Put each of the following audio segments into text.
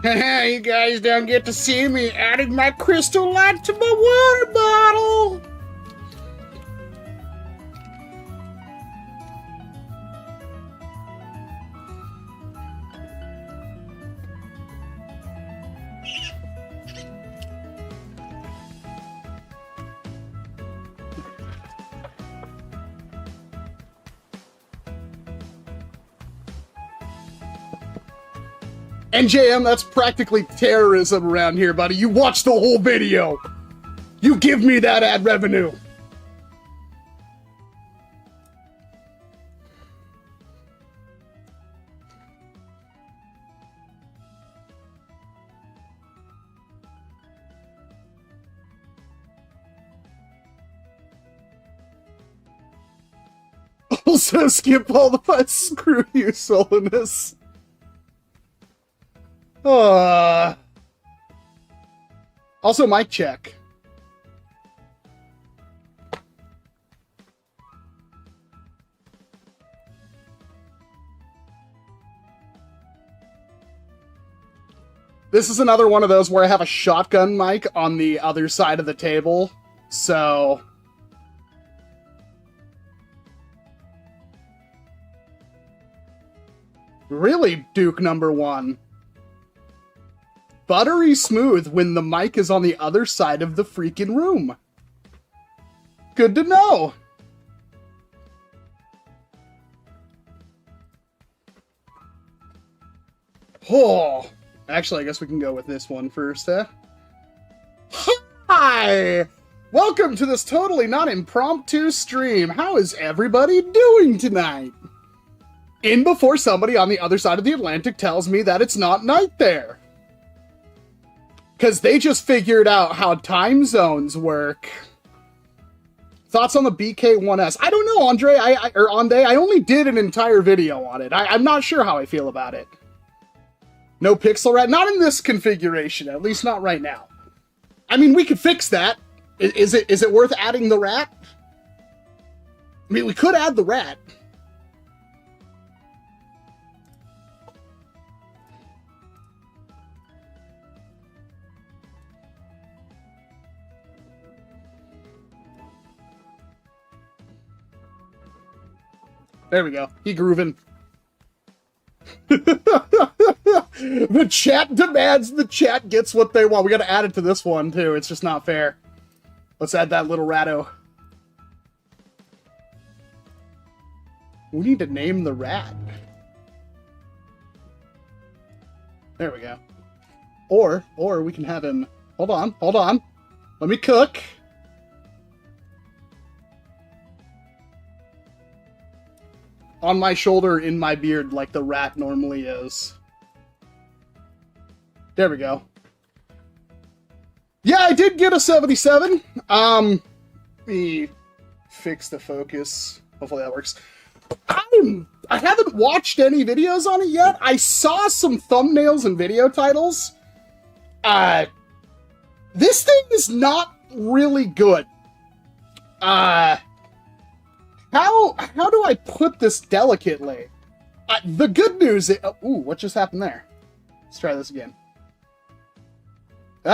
You guys don't get to see me adding my crystal light to my water bottle. NJM, that's practically terrorism around here, buddy. You watch the whole video. You give me that ad revenue. Also, skip all the screw you, Solinus. Also, mic check. This is another one of those where I have a shotgun mic on the other side of the table, so... Really, Duke #1. Buttery smooth when the mic is on the other side of the freaking room. Good to know. Oh, actually, I guess we can go with this one first, eh? Hi! Welcome to this totally not impromptu stream. How is everybody doing tonight? In before somebody on the other side of the Atlantic tells me that it's not night there. Because they just figured out how time zones work. Thoughts on the BK1S? I don't know, Andre. I only did an entire video on it. I'm not sure how I feel about it. No pixel rat? Not in this configuration, at least not right now. I mean, we could fix that. Is it worth adding the rat? I mean, we could add the rat. There we go. He grooving. The chat demands, the chat gets what they want. We gotta add it to this one, too. It's just not fair. Let's add that little ratto. We need to name the rat. There we go. Or we can have him... Hold on. Let me cook. On my shoulder, in my beard, like the rat normally is. There we go. Yeah, I did get a 77. Let me fix the focus. Hopefully that works. I haven't watched any videos on it yet. I saw some thumbnails and video titles. This thing is not really good. How do I put this delicately? The good news is... ooh, what just happened there? Let's try this again. We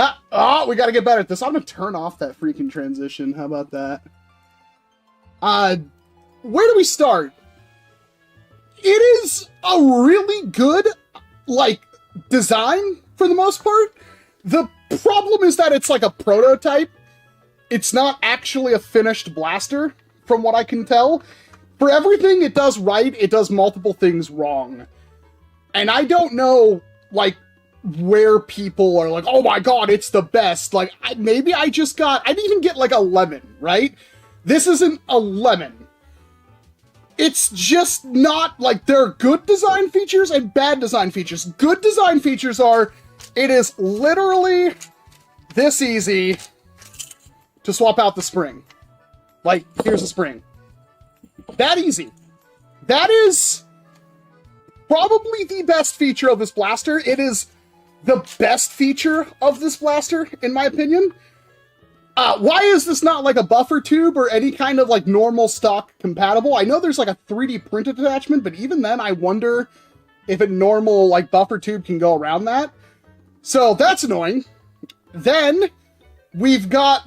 gotta get better at this. I'm gonna turn off that freaking transition. How about that? Where do we start? It is a really good, like, design for the most part. The problem is that it's like a prototype. It's not actually a finished blaster, from what I can tell. For everything it does right, it does multiple things wrong. And I don't know, like, where people are like, oh my god, it's the best. Like, maybe I didn't even get like a lemon, right? This isn't a lemon. It's just not, like, there are good design features and bad design features. Good design features are, it is literally this easy to swap out the spring. Like, here's a spring. That easy. That is probably the best feature of this blaster. It is the best feature of this blaster, in my opinion. Why is this not like a buffer tube or any kind of like normal stock compatible? I know there's like a 3D printed attachment, but even then I wonder if a normal like buffer tube can go around that. So that's annoying. Then we've got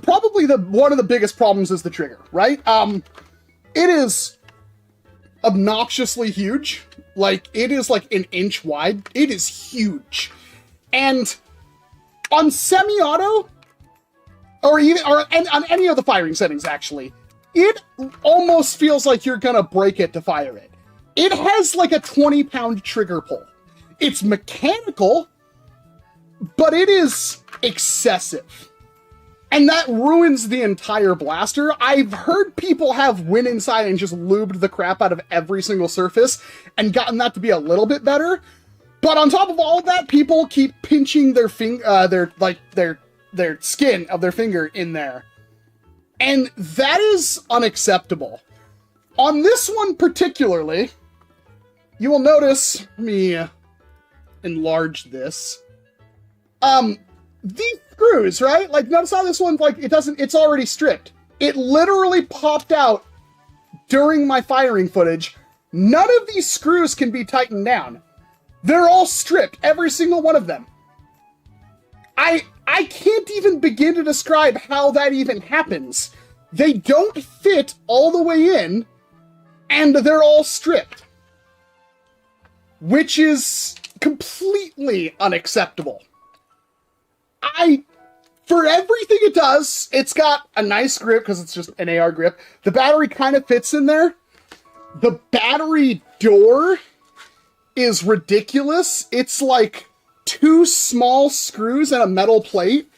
probably one of the biggest problems is the trigger, right? It is obnoxiously huge. Like, it is like an inch wide. It is huge. And on semi-auto, or on any of the firing settings, actually, it almost feels like you're gonna break it to fire it. It has like a 20-pound trigger pull. It's mechanical, but it is excessive. And that ruins the entire blaster. I've heard people went inside and just lubed the crap out of every single surface and gotten that to be a little bit better. But on top of all of that, people keep pinching their their skin of their finger in there. And that is unacceptable. On this one particularly, you will notice, let me enlarge this. These screws, right? Like, notice how this one, like, it's already stripped. It literally popped out during my firing footage. None of these screws can be tightened down. They're all stripped, every single one of them. I can't even begin to describe how that even happens. They don't fit all the way in, and they're all stripped. Which is completely unacceptable. For everything it does, it's got a nice grip, because it's just an AR grip. The battery kind of fits in there. The battery door is ridiculous. It's like 2 small screws and a metal plate.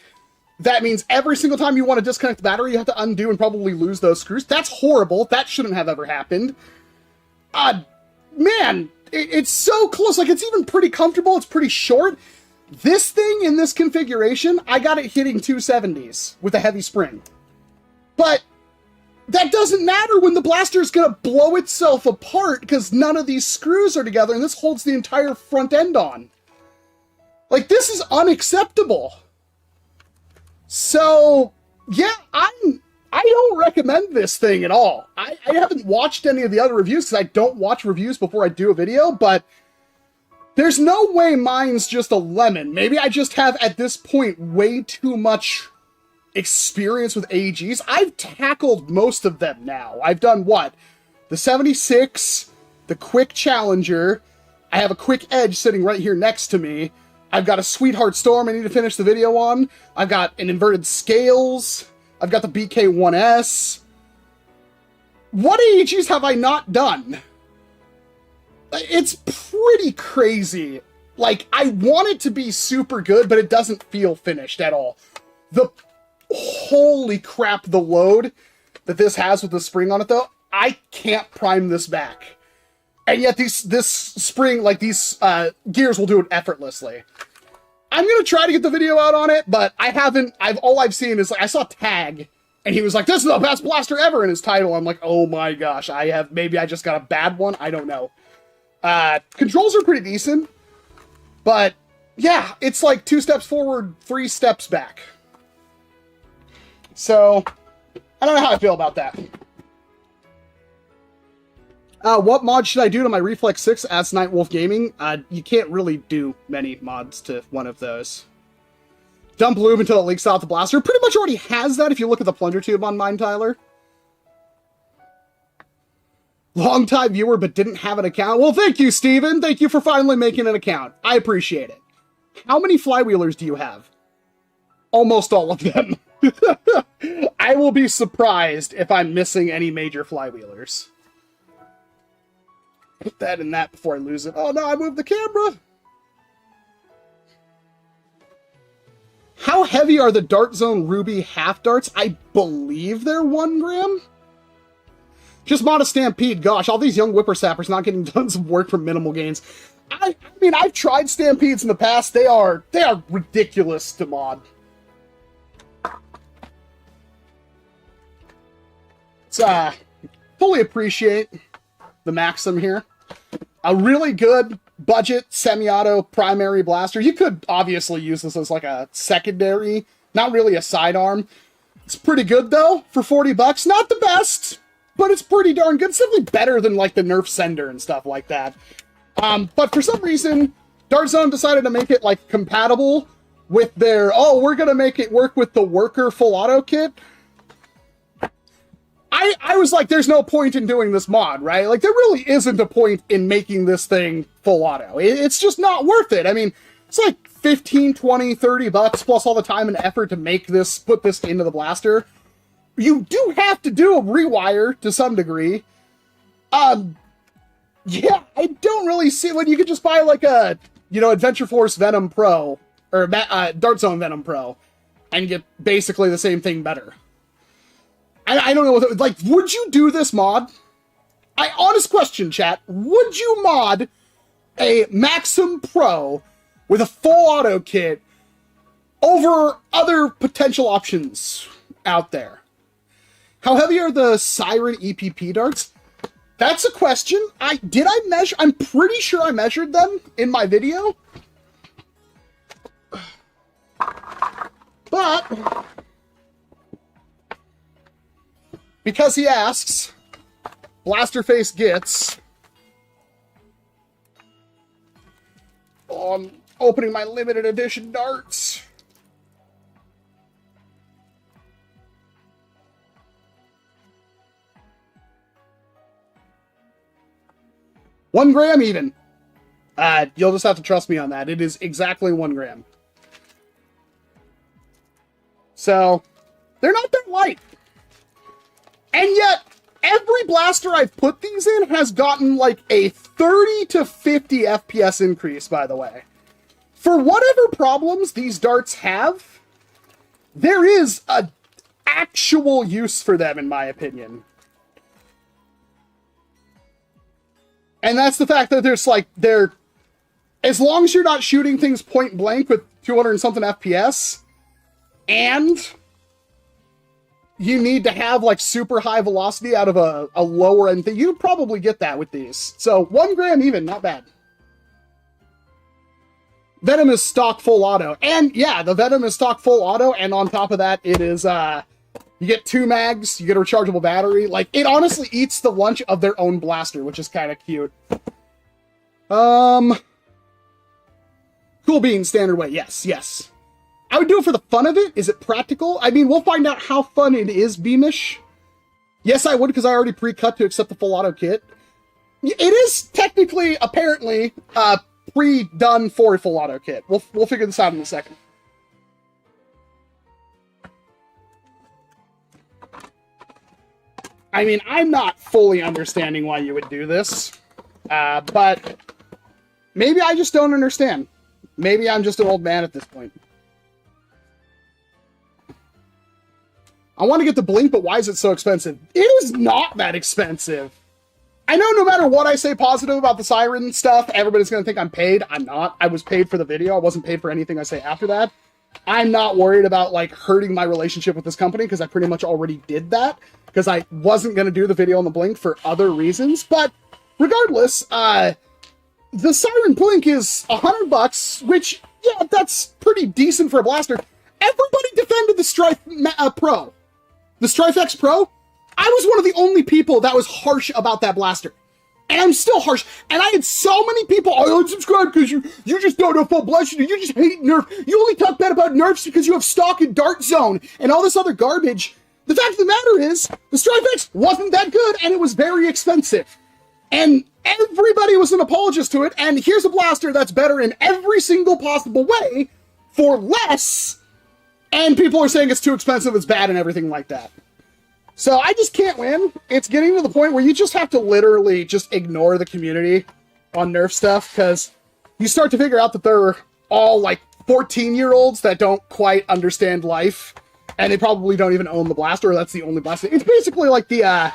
That means every single time you want to disconnect the battery, you have to undo and probably lose those screws. That's horrible. That shouldn't have ever happened. Man, it's so close. Like, it's even pretty comfortable. It's pretty short. This thing in this configuration, I got it hitting 270s with a heavy spring. But that doesn't matter when the blaster's gonna blow itself apart because none of these screws are together and this holds the entire front end on. Like, this is unacceptable. So, yeah, I don't recommend this thing at all. I haven't watched any of the other reviews because I don't watch reviews before I do a video, but there's no way mine's just a lemon. Maybe I just have, at this point, way too much experience with AEGs. I've tackled most of them now. I've done what? The 76, the Quick Challenger. I have a Quick Edge sitting right here next to me. I've got a Sweetheart Storm I need to finish the video on. I've got an Inverted Scales. I've got the BK1S. What AEGs have I not done? It's pretty crazy. Like, I want it to be super good, but it doesn't feel finished at all. Holy crap, the load that this has with the spring on it, though. I can't prime this back. And yet this spring, like, these gears will do it effortlessly. I'm gonna try to get the video out on it, but all I've seen is, like, I saw Tag, and he was like, "This is the best blaster ever" in his title. I'm like, oh my gosh, maybe I just got a bad one, I don't know. Controls are pretty decent, but yeah, it's like 2 steps forward, 3 steps back. So, I don't know how I feel about that. What mod should I do to my Reflex 6 as Nightwolf Gaming? You can't really do many mods to one of those. Dump lube until it leaks out the blaster. Pretty much already has that if you look at the plunger tube on mine, Tyler. Long-time viewer but didn't have an account. Well, thank you, Steven. Thank you for finally making an account. I appreciate it. How many flywheelers do you have? Almost all of them. I will be surprised if I'm missing any major flywheelers. Put that in that before I lose it. Oh no, I moved the camera! How heavy are the Dart Zone Ruby half darts? I believe they're 1 gram? Just mod a Stampede. Gosh, all these young whippersnappers not getting tons of work for minimal gains. I mean, I've tried Stampedes in the past. They are ridiculous to mod. It's, fully appreciate the Maxim here. A really good budget semi-auto primary blaster. You could obviously use this as like a secondary, not really a sidearm. It's pretty good though for 40 bucks. Not the best, but it's pretty darn good. It's definitely better than like the Nerf Sender and stuff like that. But for some reason, Dart Zone decided to make it like compatible with their, oh, we're gonna make it work with the worker full auto kit. I was like, there's no point in doing this mod, right? Like, there really isn't a point in making this thing full auto. It's just not worth it. I mean, it's like 15, 20, 30 bucks plus all the time and effort to make this, put this into the blaster. You do have to do a rewire to some degree. Yeah, I don't really see when you could just buy like a, you know, Adventure Force Venom Pro, or Dart Zone Venom Pro, and get basically the same thing better. I don't know, like, would you do this mod? Honest question, chat. Would you mod a Maxim Pro with a full auto kit over other potential options out there? How heavy are the Siren EPP darts? That's a question. Did I measure? I'm pretty sure I measured them in my video. But because he asks, Blasterface gets. Oh, I'm opening my limited edition darts. One gram even. You'll just have to trust me on that. It is exactly 1 gram. So, they're not that light. And yet, every blaster I've put these in has gotten like a 30 to 50 FPS increase, by the way. For whatever problems these darts have, there is an actual use for them, in my opinion. And that's the fact that there's like, as long as you're not shooting things point blank with 200 and something FPS, and you need to have like super high velocity out of a lower end thing, you probably get that with these. So 1 gram even, not bad. Venom is stock full auto. And yeah, the Venom is stock full auto, and on top of that, it is, you get 2 mags, you get a rechargeable battery. Like, it honestly eats the lunch of their own blaster, which is kind of cute. Cool beans, standard weight. Yes, yes. I would do it for the fun of it. Is it practical? I mean, we'll find out how fun it is, Beamish. Yes, I would, because I already pre-cut to accept the full auto kit. It is technically, apparently, pre-done for a full auto kit. We'll figure this out in a second. I mean, I'm not fully understanding why you would do this, but maybe I just don't understand. Maybe I'm just an old man at this point. I want to get the Blink, but why is it so expensive? It is not that expensive. I know no matter what I say positive about the Siren stuff, everybody's going to think I'm paid. I'm not. I was paid for the video. I wasn't paid for anything I say after that. I'm not worried about, like, hurting my relationship with this company, because I pretty much already did that, because I wasn't going to do the video on the Blink for other reasons. But regardless, the Siren Blink is $100, which, yeah, that's pretty decent for a blaster. Everybody defended the Stryfe Pro. The Stryfe X Pro, I was one of the only people that was harsh about that blaster. And I'm still harsh. And I had so many people, I unsubscribed because you just don't know full blaster. You just hate Nerf. You only talk bad about Nerfs because you have stock in Dart Zone and all this other garbage. The fact of the matter is, the Stryfe X wasn't that good, and it was very expensive. And everybody was an apologist to it, and here's a blaster that's better in every single possible way for less. And people are saying it's too expensive, it's bad, and everything like that. So I just can't win. It's getting to the point where you just have to literally just ignore the community on Nerf stuff, because you start to figure out that they're all like 14-year-olds that don't quite understand life, and they probably don't even own the blaster, or that's the only blaster. It's basically like the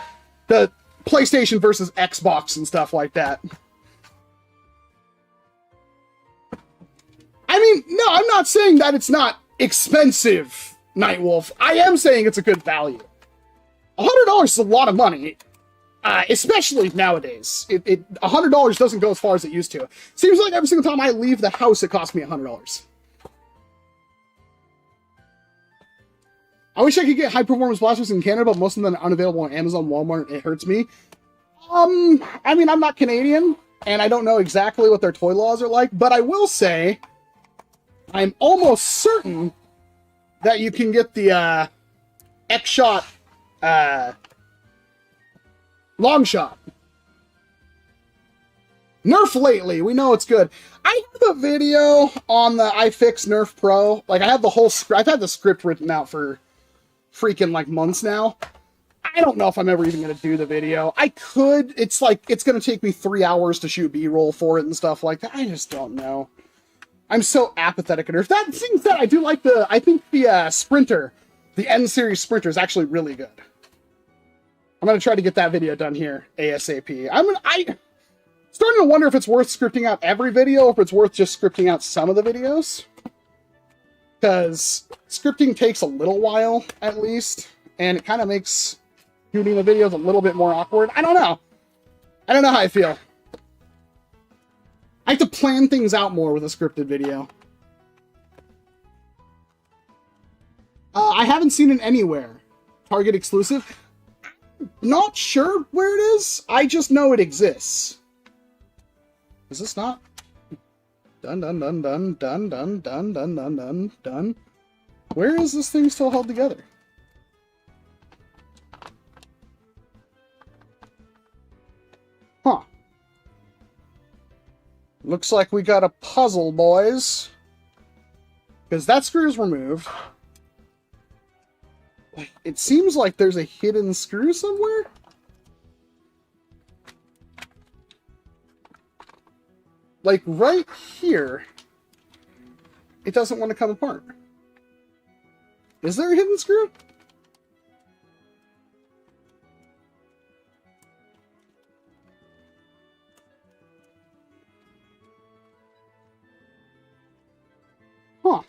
PlayStation versus Xbox and stuff like that. I mean, no, I'm not saying that it's not expensive, Nightwolf. I am saying it's a good value. $100 is a lot of money, especially nowadays. $100 doesn't go as far as it used to. Seems like every single time I leave the house, it costs me $100. I wish I could get high-performance blasters in Canada, but most of them are unavailable on Amazon, Walmart. It hurts me. I mean, I'm not Canadian, and I don't know exactly what their toy laws are like, but I will say I'm almost certain that you can get the X-Shot long shot. Nerf lately, we know it's good. I have a video on the iFix NERF Pro. Like, I have the whole script. I've had the script written out for freaking, like, months now. I don't know if I'm ever even going to do the video. I could. It's like, it's going to take me 3 hours to shoot B-roll for it and stuff like that. I just don't know. I'm so apathetic at Nerf. That thing that I do like I think the Sprinter, the N-Series Sprinter is actually really good. I'm going to try to get that video done here ASAP. I'm starting to wonder if it's worth scripting out every video, or if it's worth just scripting out some of the videos. Because scripting takes a little while, at least, and it kind of makes shooting the videos a little bit more awkward. I don't know. I don't know how I feel. I have to plan things out more with a scripted video. I haven't seen it anywhere. Target exclusive? Not sure where it is. I just know it exists. Is this not? Done, done, done, done, done, done, done, done, done, done, done. Where is this thing still held together? Huh. Looks like we got a puzzle, boys. Because that screw is removed. It seems like there's a hidden screw somewhere. Like, right here, it doesn't want to come apart. Is there a hidden screw? Huh.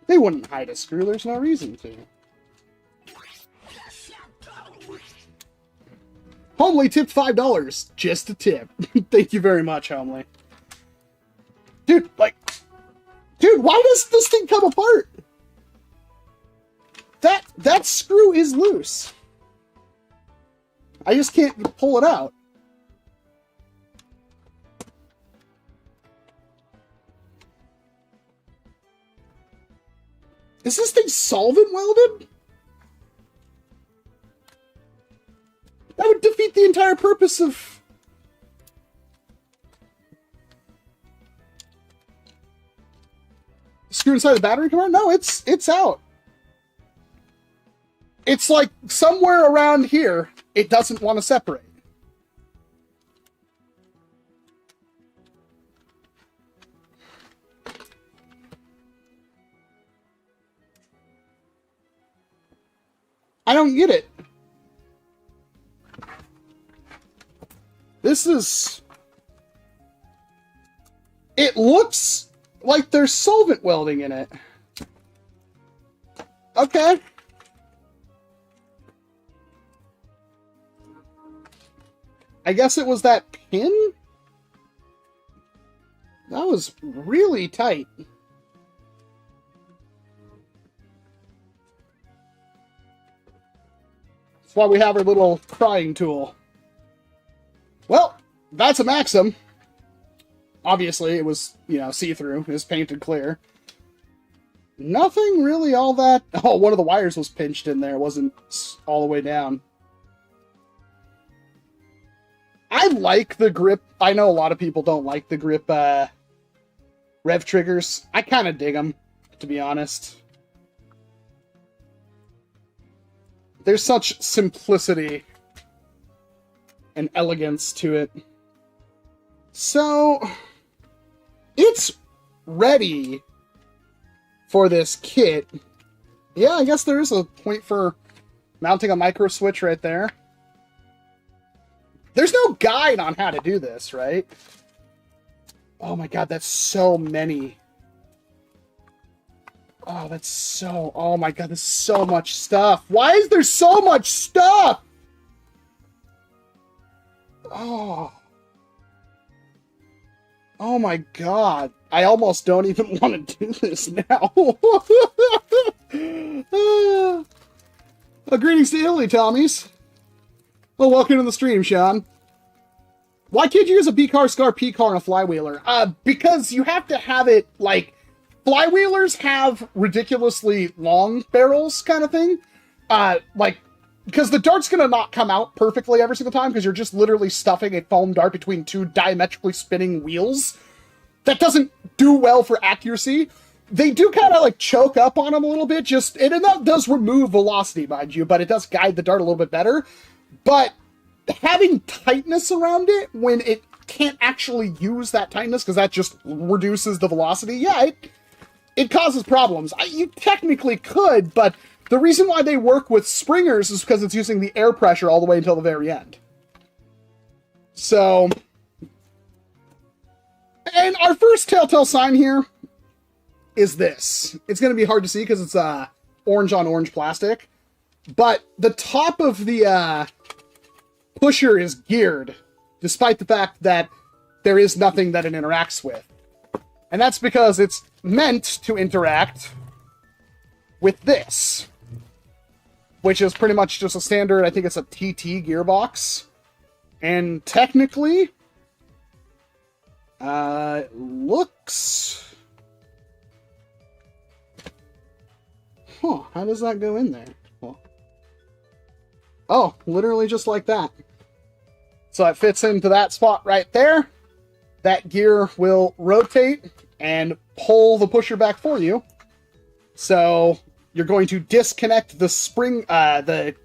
They wouldn't hide a screw, there's no reason to. Homely tipped $5. Just a tip. Thank you very much, Homely. Dude, like... Dude, why does this thing come apart? That screw is loose. I just can't pull it out. Is this thing solvent welded? That would defeat the entire purpose of... Screw inside the battery compartment? No, it's out. It's like somewhere around here, it doesn't want to separate. I don't get it. This is... It looks like there's solvent welding in it. Okay. I guess it was that pin? That was really tight. That's why we have our little prying tool. Well, that's a Maxim. Obviously, it was, you know, see-through. It was painted clear. Nothing really all that... Oh, one of the wires was pinched in there. It wasn't all the way down. I like the grip. I know a lot of people don't like the grip rev triggers. I kind of dig them, to be honest. There's such simplicity and elegance to it. So, it's ready for this kit. Yeah, I guess there is a point for mounting a micro switch right there. There's no guide on how to do this, right? Oh my god, that's so many. Oh, that's so... Oh my god, there's so much stuff. Why is there so much stuff? Oh. Oh my god. I almost don't even want to do this now. Greetings to Italy, Tommies. Well, welcome to the stream, Sean. Why can't you use a B-car, SCAR, P-car, and a flywheeler? Because you have to have it, like, flywheelers have ridiculously long barrels kind of thing. Like, because the dart's going to not come out perfectly every single time because you're just literally stuffing a foam dart between two diametrically spinning wheels. That doesn't do well for accuracy. They do kind of, like, choke up on them a little bit, and that does remove velocity, mind you, but it does guide the dart a little bit better. But having tightness around it when it can't actually use that tightness, because that just reduces the velocity, yeah, it causes problems. You technically could, but the reason why they work with springers is because it's using the air pressure all the way until the very end. So, and our first telltale sign here is this. It's going to be hard to see because it's orange on orange plastic, but the top of the pusher is geared, despite the fact that there is nothing that it interacts with. And that's because it's meant to interact with this, which is pretty much just a standard, I think it's a TT gearbox. And technically, it looks... Huh, how does that go in there? Well, oh, literally just like that. So it fits into that spot right there. That gear will rotate and pull the pusher back for you. So you're going to disconnect the spring, the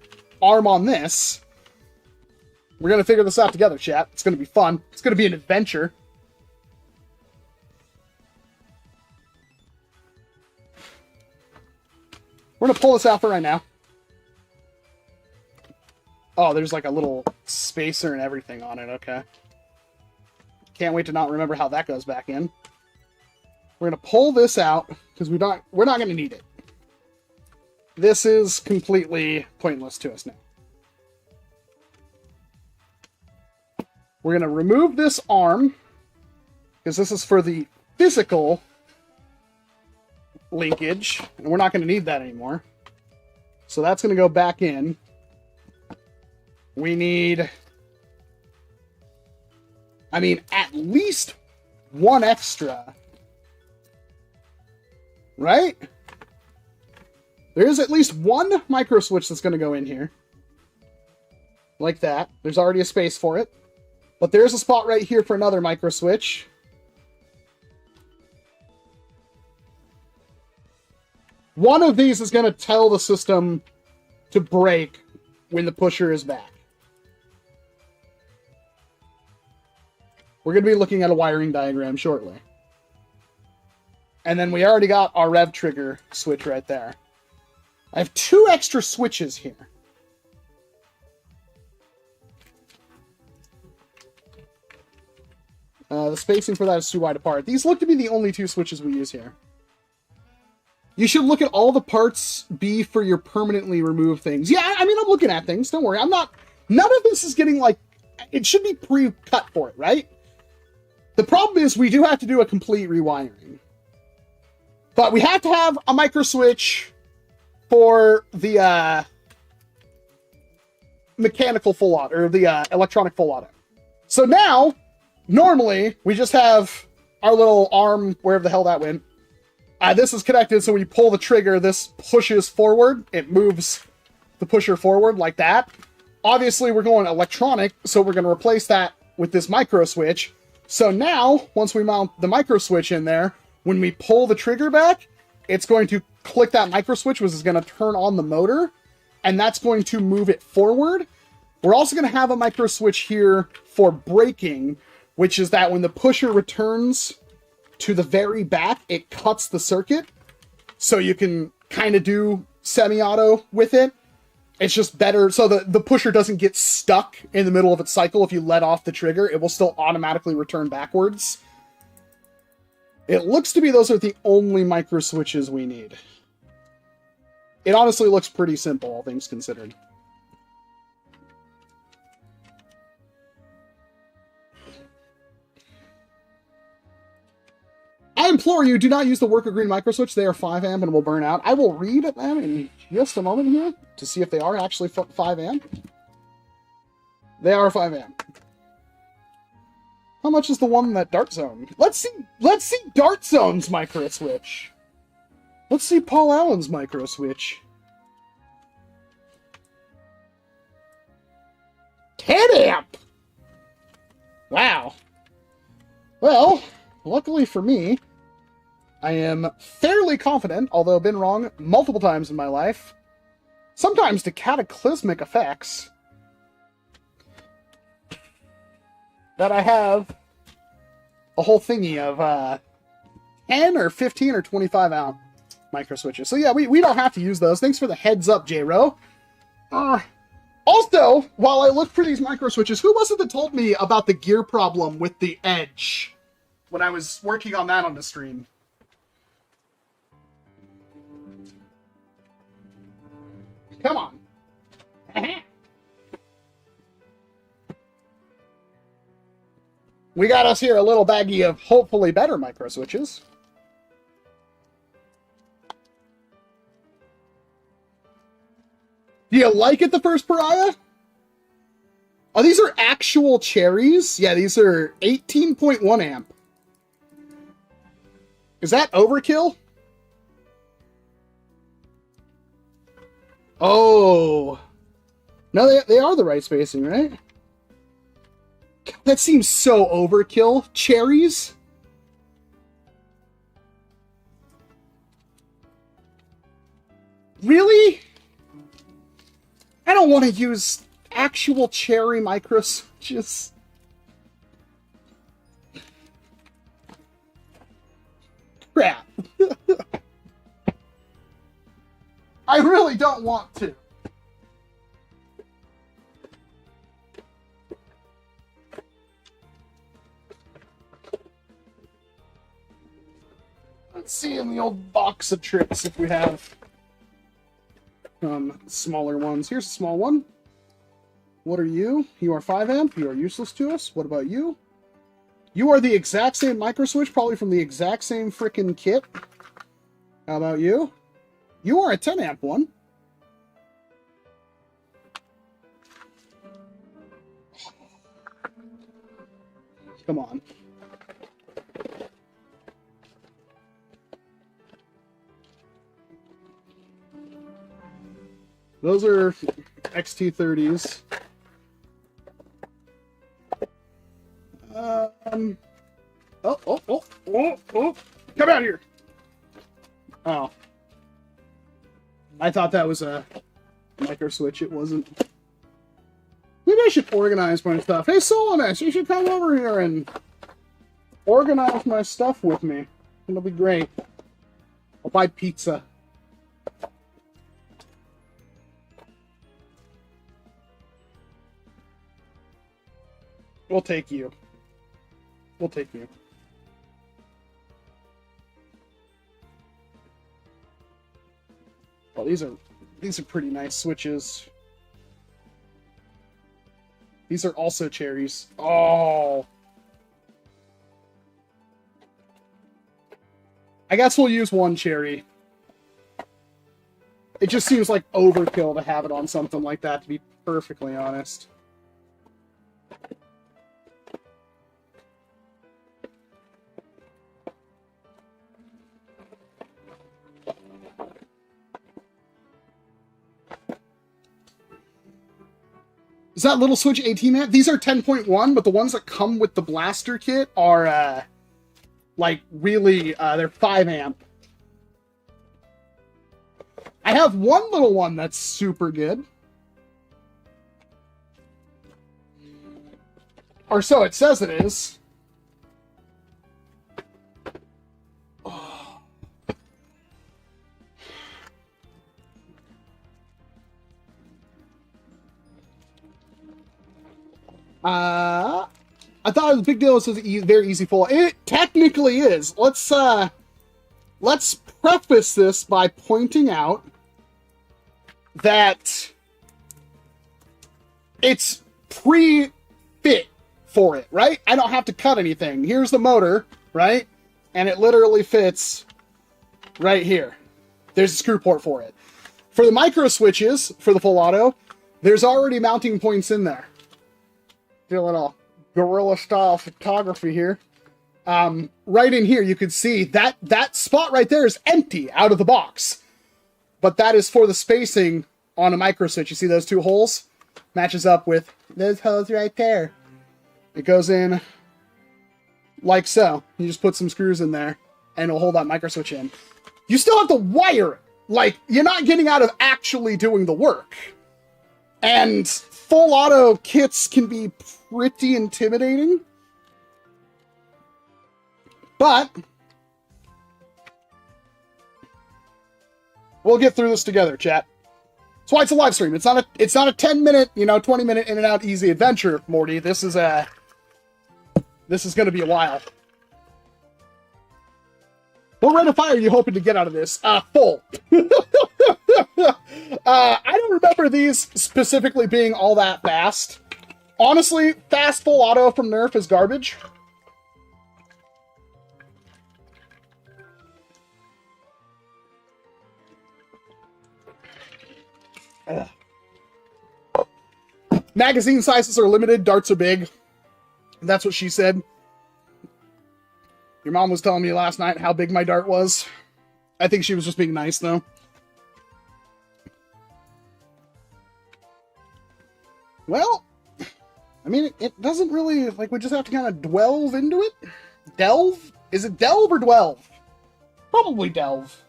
arm on this. We're going to figure this out together, chat. It's going to be fun. It's going to be an adventure. We're going to pull this out for right now. Oh, there's like a little spacer and everything on it. Okay. Can't wait to not remember how that goes back in. We're going to pull this out because we're not going to need it. This is completely pointless to us now. We're going to remove this arm because this is for the physical linkage, and we're not going to need that anymore. So that's going to go back in. We need, I mean, at least one extra, right? There's at least one micro switch that's going to go in here. Like that. There's already a space for it. But there's a spot right here for another micro switch. One of these is going to tell the system to brake when the pusher is back. We're going to be looking at a wiring diagram shortly. And then we already got our rev trigger switch right there. I have two extra switches here. The spacing for that is too wide apart. These look to be the only two switches we use here. You should look at all the parts B for your permanently removed things. Yeah, I mean, I'm looking at things. Don't worry. I'm not... None of this is getting, like... It should be pre-cut for it, right? The problem is we do have to do a complete rewiring. But we have to have a micro switch for the mechanical full auto, or the electronic full auto. So now, normally, we just have our little arm, wherever the hell that went. This is connected, so when you pull the trigger, this pushes forward. It moves the pusher forward like that. Obviously, we're going electronic, so we're going to replace that with this micro switch. So now, once we mount the micro switch in there, when we pull the trigger back, it's going to click that micro switch, which is going to turn on the motor, and that's going to move it forward. We're also going to have a micro switch here for braking, which is that when the pusher returns to the very back, it cuts the circuit, so you can kind of do semi-auto with it. It's just better, so the pusher doesn't get stuck in the middle of its cycle. If you let off the trigger, it will still automatically return backwards. It looks to be those are the only micro switches we need. It honestly looks pretty simple, all things considered. I implore you, do not use the worker green micro switch. They are 5 amp and will burn out. I will read them in just a moment here to see if they are actually 5 amp. They are 5 amp. How much is the one that Dart Zone? Let's see Dart Zone's micro switch. Let's see Paul Allen's micro switch. 10 amp! Wow. Well, luckily for me, I am fairly confident, although been wrong multiple times in my life, sometimes to cataclysmic effects, that I have a whole thingy of 10 or 15 or 25 amp micro switches. So yeah, we don't have to use those. Thanks for the heads up, J-Ro. Also, while I look for these micro switches, who was it that told me about the gear problem with the Edge when I was working on that on the stream? Come on. We got us here a little baggie of hopefully better micro switches. Do you like it, the first Pariah? Oh, these are actual cherries? Yeah, these are 18.1 amp. Is that overkill? Oh. No, they are the right spacing, right? That seems so overkill. Cherries? Really? I don't want to use actual cherry micro switches. Crap. I really don't want to. Let's see in the old box of tricks if we have smaller ones. Here's a small one. What are you? You are 5 amp. You are useless to us. What about you? You are the exact same micro switch, probably from the exact same frickin' kit. How about you? You are a 10 amp one. Come on. Those are XT30s. Oh. Come out here. Oh. I thought that was a micro switch. It wasn't. Maybe I should organize my stuff. Hey, Solomus, you should come over here and organize my stuff with me. It'll be great. I'll buy pizza. We'll take you. We'll take you. Well, these are pretty nice switches. These are also cherries. Oh. I guess we'll use one cherry. It just seems like overkill to have it on something like that, to be perfectly honest. Is that little switch 18 amp? These are 10.1, but the ones that come with the blaster kit are, like, really, they're 5 amp. I have one little one that's super good. Or so it says it is. I thought it was a big deal. It was very easy full. It technically is. Let's preface this by pointing out that it's pre-fit for it, right? I don't have to cut anything. Here's the motor, right? And it literally fits right here. There's a screw port for it. For the micro switches, for the full auto, there's already mounting points in there. Feel it all. guerrilla style photography here. Right in here, you can see that spot right there is empty out of the box. But that is for the spacing on a micro switch. You see those two holes? Matches up with those holes right there. It goes in like so. You just put some screws in there and it'll hold that micro switch in. You still have to wire it. Like, you're not getting out of actually doing the work. And full auto kits can be pretty intimidating. But we'll get through this together, chat. That's why it's a live stream. It's not a 10-minute, 20-minute in and out easy adventure, Morty. This is going to be a while. What rate of fire are you hoping to get out of this? Full. I don't remember these specifically being all that fast. Honestly, fast full auto from NERF is garbage. Ugh. Magazine sizes are limited, darts are big. That's what she said. Your mom was telling me last night how big my dart was. I think she was just being nice, though. Well, I mean, it doesn't really, like, we just have to kind of delve into it. Delve? Is it delve or dwelve? Probably delve.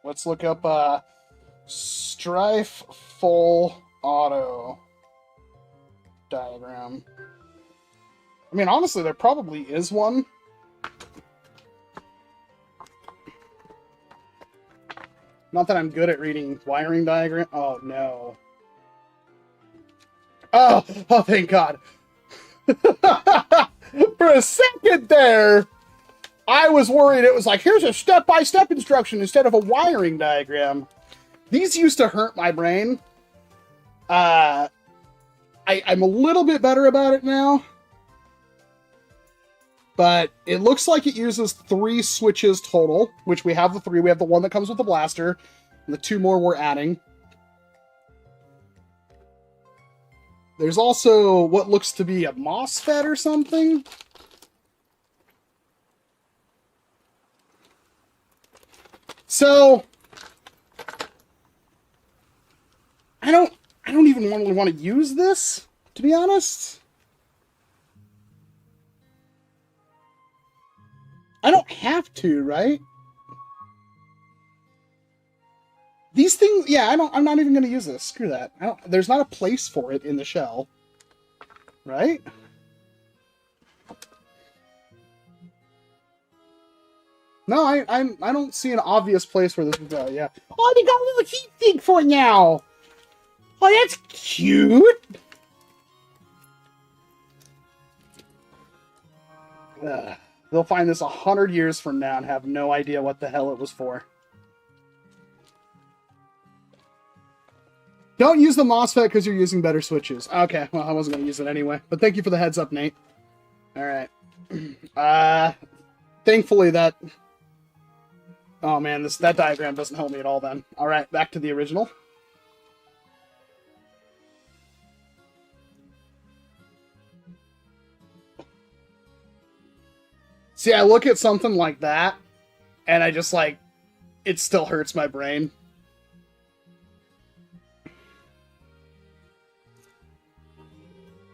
Let's look up Stryfe full auto diagram. I mean, honestly, there probably is one. Not that I'm good at reading wiring diagram. Oh, no. Oh, thank God. For a second there, I was worried it was like, here's a step-by-step instruction instead of a wiring diagram. These used to hurt my brain. I'm a little bit better about it now. But it looks like it uses 3 switches total, which we have the 3. We have the one that comes with the blaster, and the 2 more we're adding. There's also what looks to be a MOSFET or something. So, I don't even really want to use this, to be honest. I don't have to, right? These things, yeah, I'm not even going to use this. Screw that. There's not a place for it in the shell. Right? No, I don't see an obvious place where this would go, yeah. Oh, they got a little heat sink for it now! Oh, that's cute! They'll find this 100 years from now and have no idea what the hell it was for. Don't use the MOSFET because you're using better switches. Okay, well, I wasn't going to use it anyway. But thank you for the heads up, Nate. Alright. Thankfully that... Oh man, that diagram doesn't help me at all then. Alright, back to the original. See, I look at something like that, and I just like, it still hurts my brain.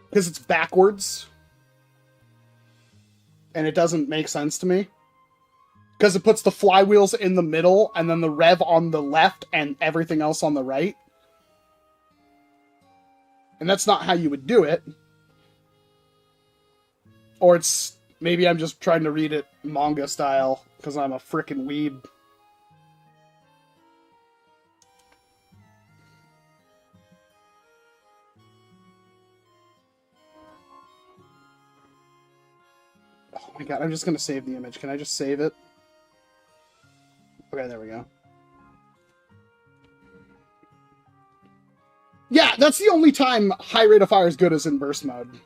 Because it's backwards. And it doesn't make sense to me. Because it puts the flywheels in the middle, and then the rev on the left, and everything else on the right. And that's not how you would do it. Or it's... Maybe I'm just trying to read it manga style, because I'm a frickin' weeb. Oh my god, I'm just gonna save the image. Can I just save it? Okay, there we go. Yeah, that's the only time high rate of fire is good is in burst mode.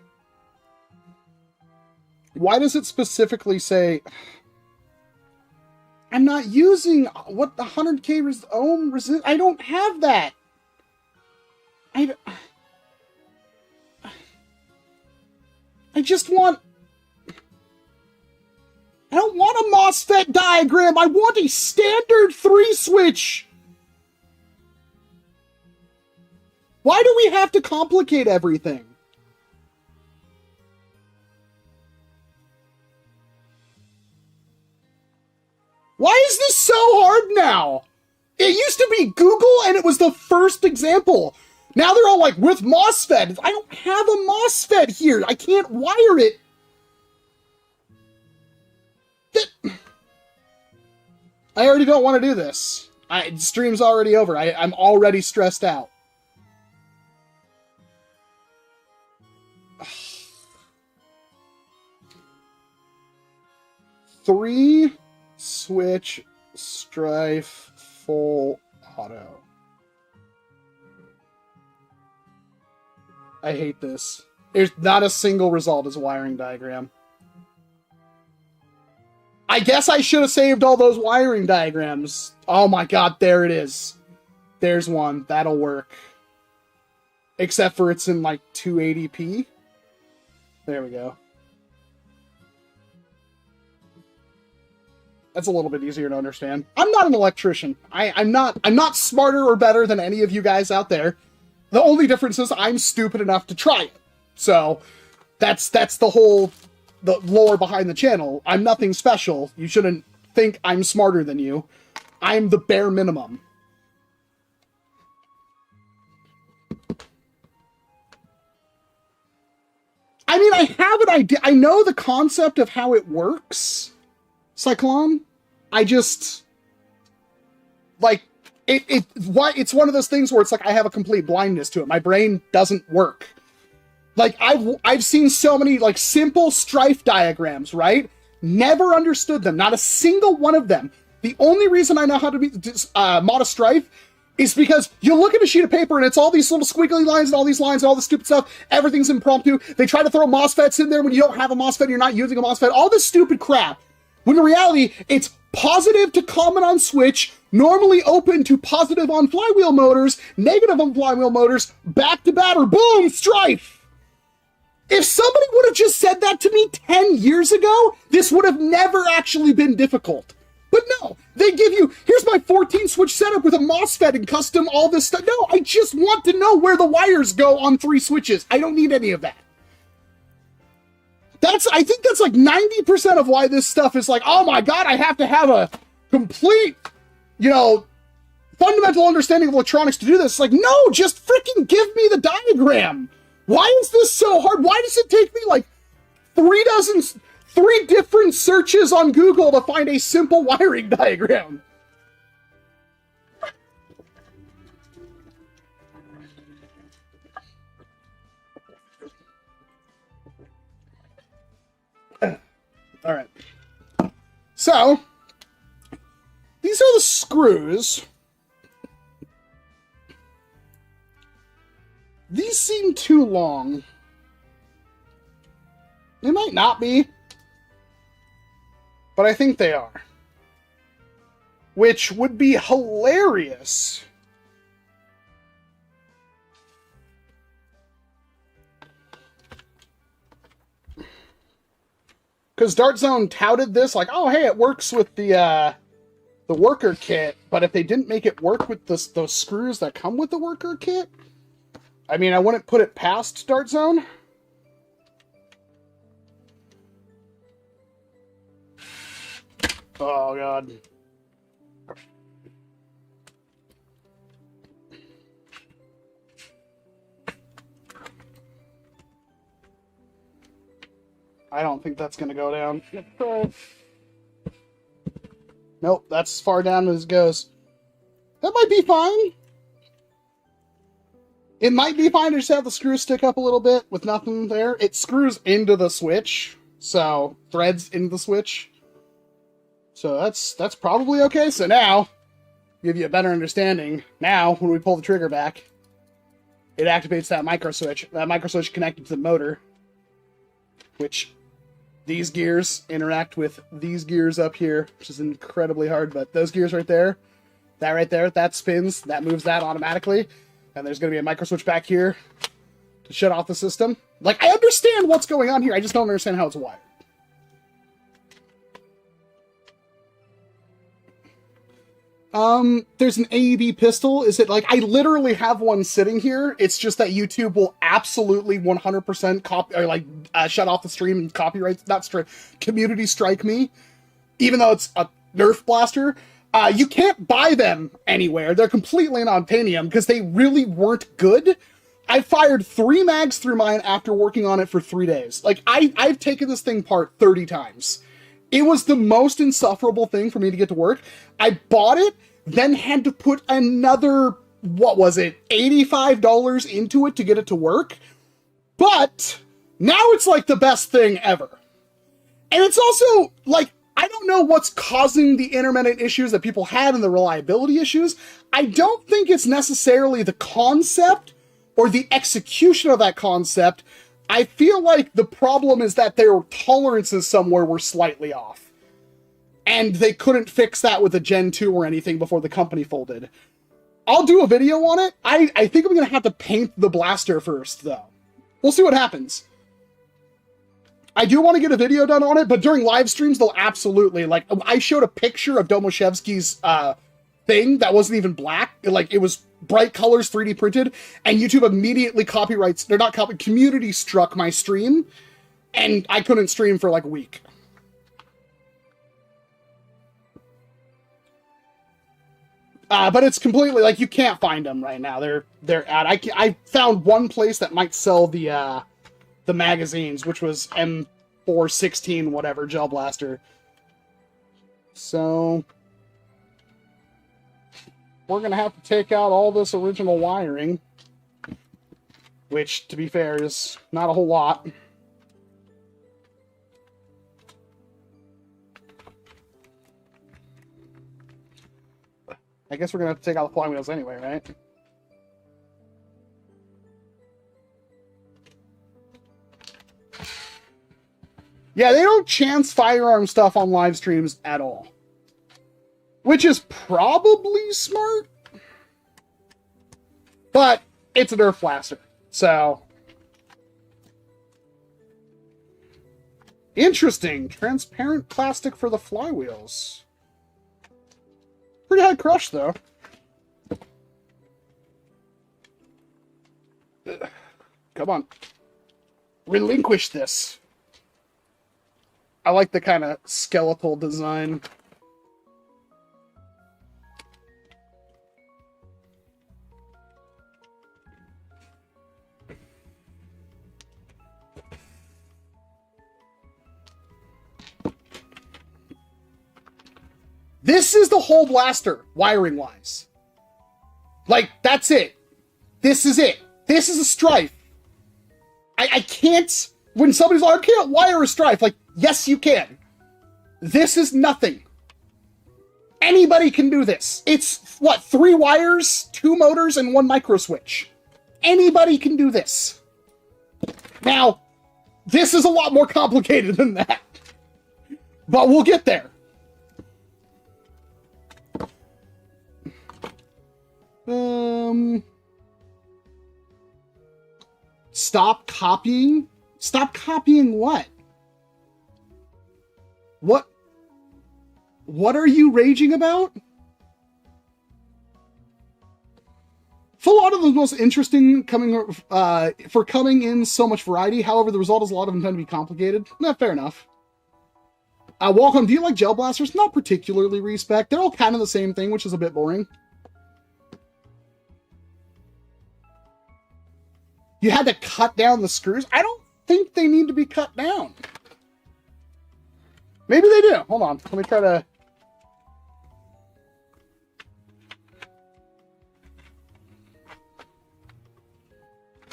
Why does it specifically say... I'm not using what the 100K ohm resist. I don't have that. I just want... I don't want a MOSFET diagram. I want a standard 3-switch. Why do we have to complicate everything? Why is this so hard now? It used to be Google and it was the first example. Now they're all like, with MOSFET. I don't have a MOSFET here. I can't wire it. I already don't want to do this. Stream's already over. I'm already stressed out. Three switch Stryfe full auto. I hate this. There's not a single result as a wiring diagram. I guess I should have saved all those wiring diagrams. Oh my god, there it is. There's one. That'll work. Except for it's in like 280p. There we go. That's a little bit easier to understand. I'm not an electrician. I'm not smarter or better than any of you guys out there. The only difference is I'm stupid enough to try it. So that's the lore behind the channel. I'm nothing special. You shouldn't think I'm smarter than you. I'm the bare minimum. I mean, I have an idea. I know the concept of how it works, Cyclone. I just, like, it's one of those things where it's like I have a complete blindness to it. My brain doesn't work. Like, I've seen so many, like, simple Stryfe diagrams, right? Never understood them. Not a single one of them. The only reason I know how to mod a Stryfe is because you look at a sheet of paper and it's all these little squiggly lines and all these lines and all this stupid stuff. Everything's impromptu. They try to throw MOSFETs in there when you don't have a MOSFET, you're not using a MOSFET. All this stupid crap. When in reality, it's positive to common on switch, normally open to positive on flywheel motors, negative on flywheel motors, back to batter, boom, Stryfe! If somebody would have just said that to me 10 years ago, this would have never actually been difficult. But no, they give you, here's my 14 switch setup with a MOSFET and custom all this stuff. No, I just want to know where the wires go on 3 switches. I don't need any of that. I think that's like 90% of why this stuff is like, oh my god, I have to have a complete, fundamental understanding of electronics to do this. It's like, no, just freaking give me the diagram. Why is this so hard? Why does it take me like 3 different searches on Google to find a simple wiring diagram? All right. So, these are the screws. These seem too long. They might not be, but I think they are. Which would be hilarious. Because Dart Zone touted this like, oh, hey, it works with the worker kit, but if they didn't make it work with those screws that come with the worker kit, I mean, I wouldn't put it past Dart Zone. Oh, God. I don't think that's going to go down. Nope, that's as far down as it goes. That might be fine. It might be fine to just have the screws stick up a little bit with nothing there. It screws into the switch, so threads into the switch. So that's probably okay. So now, give you a better understanding. Now, when we pull the trigger back, it activates that micro switch. That micro switch connected to the motor, which these gears interact with these gears up here, which is incredibly hard, but those gears right there, that spins, that moves that automatically, and there's going to be a micro switch back here to shut off the system. Like, I understand what's going on here, I just don't understand how it's wired. There's an AEB pistol. Is it like, I literally have one sitting here. It's just that YouTube will absolutely 100% copy, or like, shut off the stream and copyright, not strike, community strike me, even though it's a NERF blaster. You can't buy them anywhere. They're completely non-tanium because they really weren't good. I fired 3 mags through mine after working on it for 3 days. Like, I've taken this thing apart 30 times. It was the most insufferable thing for me to get to work. I bought it, then had to put another, what was it, $85 into it to get it to work. But now it's like the best thing ever. And it's also, like, I don't know what's causing the intermittent issues that people had and the reliability issues. I don't think it's necessarily the concept or the execution of that concept. I feel like the problem is that their tolerances somewhere were slightly off. And they couldn't fix that with a Gen 2 or anything before the company folded. I'll do a video on it. I think I'm going to have to paint the blaster first, though. We'll see what happens. I do want to get a video done on it, but during live streams, they'll absolutely, like, I showed a picture of Domoshevsky's thing that wasn't even black. Like, it was bright colors, 3D printed, and YouTube immediately copyrights, they're not copy, community struck my stream, and I couldn't stream for like a week. But it's completely, like, you can't find them right now. They're at, I found one place that might sell the magazines, which was M416 whatever, gel blaster. So we're going to have to take out all this original wiring, which, to be fair, is not a whole lot. I guess we're going to have to take out the flywheels anyway, right? Yeah, they don't chance firearm stuff on live streams at all. Which is probably smart. But it's a NERF blaster. So. Interesting. Transparent plastic for the flywheels. Pretty high crush, though. Ugh. Come on. Relinquish this. I like the kind of skeletal design. This is the whole blaster, wiring-wise. Like, that's it. This is it. This is a Stryfe. I can't... When somebody's like, I can't wire a Stryfe, like, yes, you can. This is nothing. Anybody can do this. It's, what, 3 wires, 2 motors, and 1 micro switch. Anybody can do this. Now, this is a lot more complicated than that. But we'll get there. Stop copying? Stop copying what? What are you raging about? Full auto is the most interesting for coming in so much variety. However, the result is a lot of them tend to be complicated. Fair enough. Walcom, do you like gel blasters? Not particularly, respect. They're all kind of the same thing, which is a bit boring. You had to cut down the screws? I don't think they need to be cut down. Maybe they do. Hold on. Let me try to...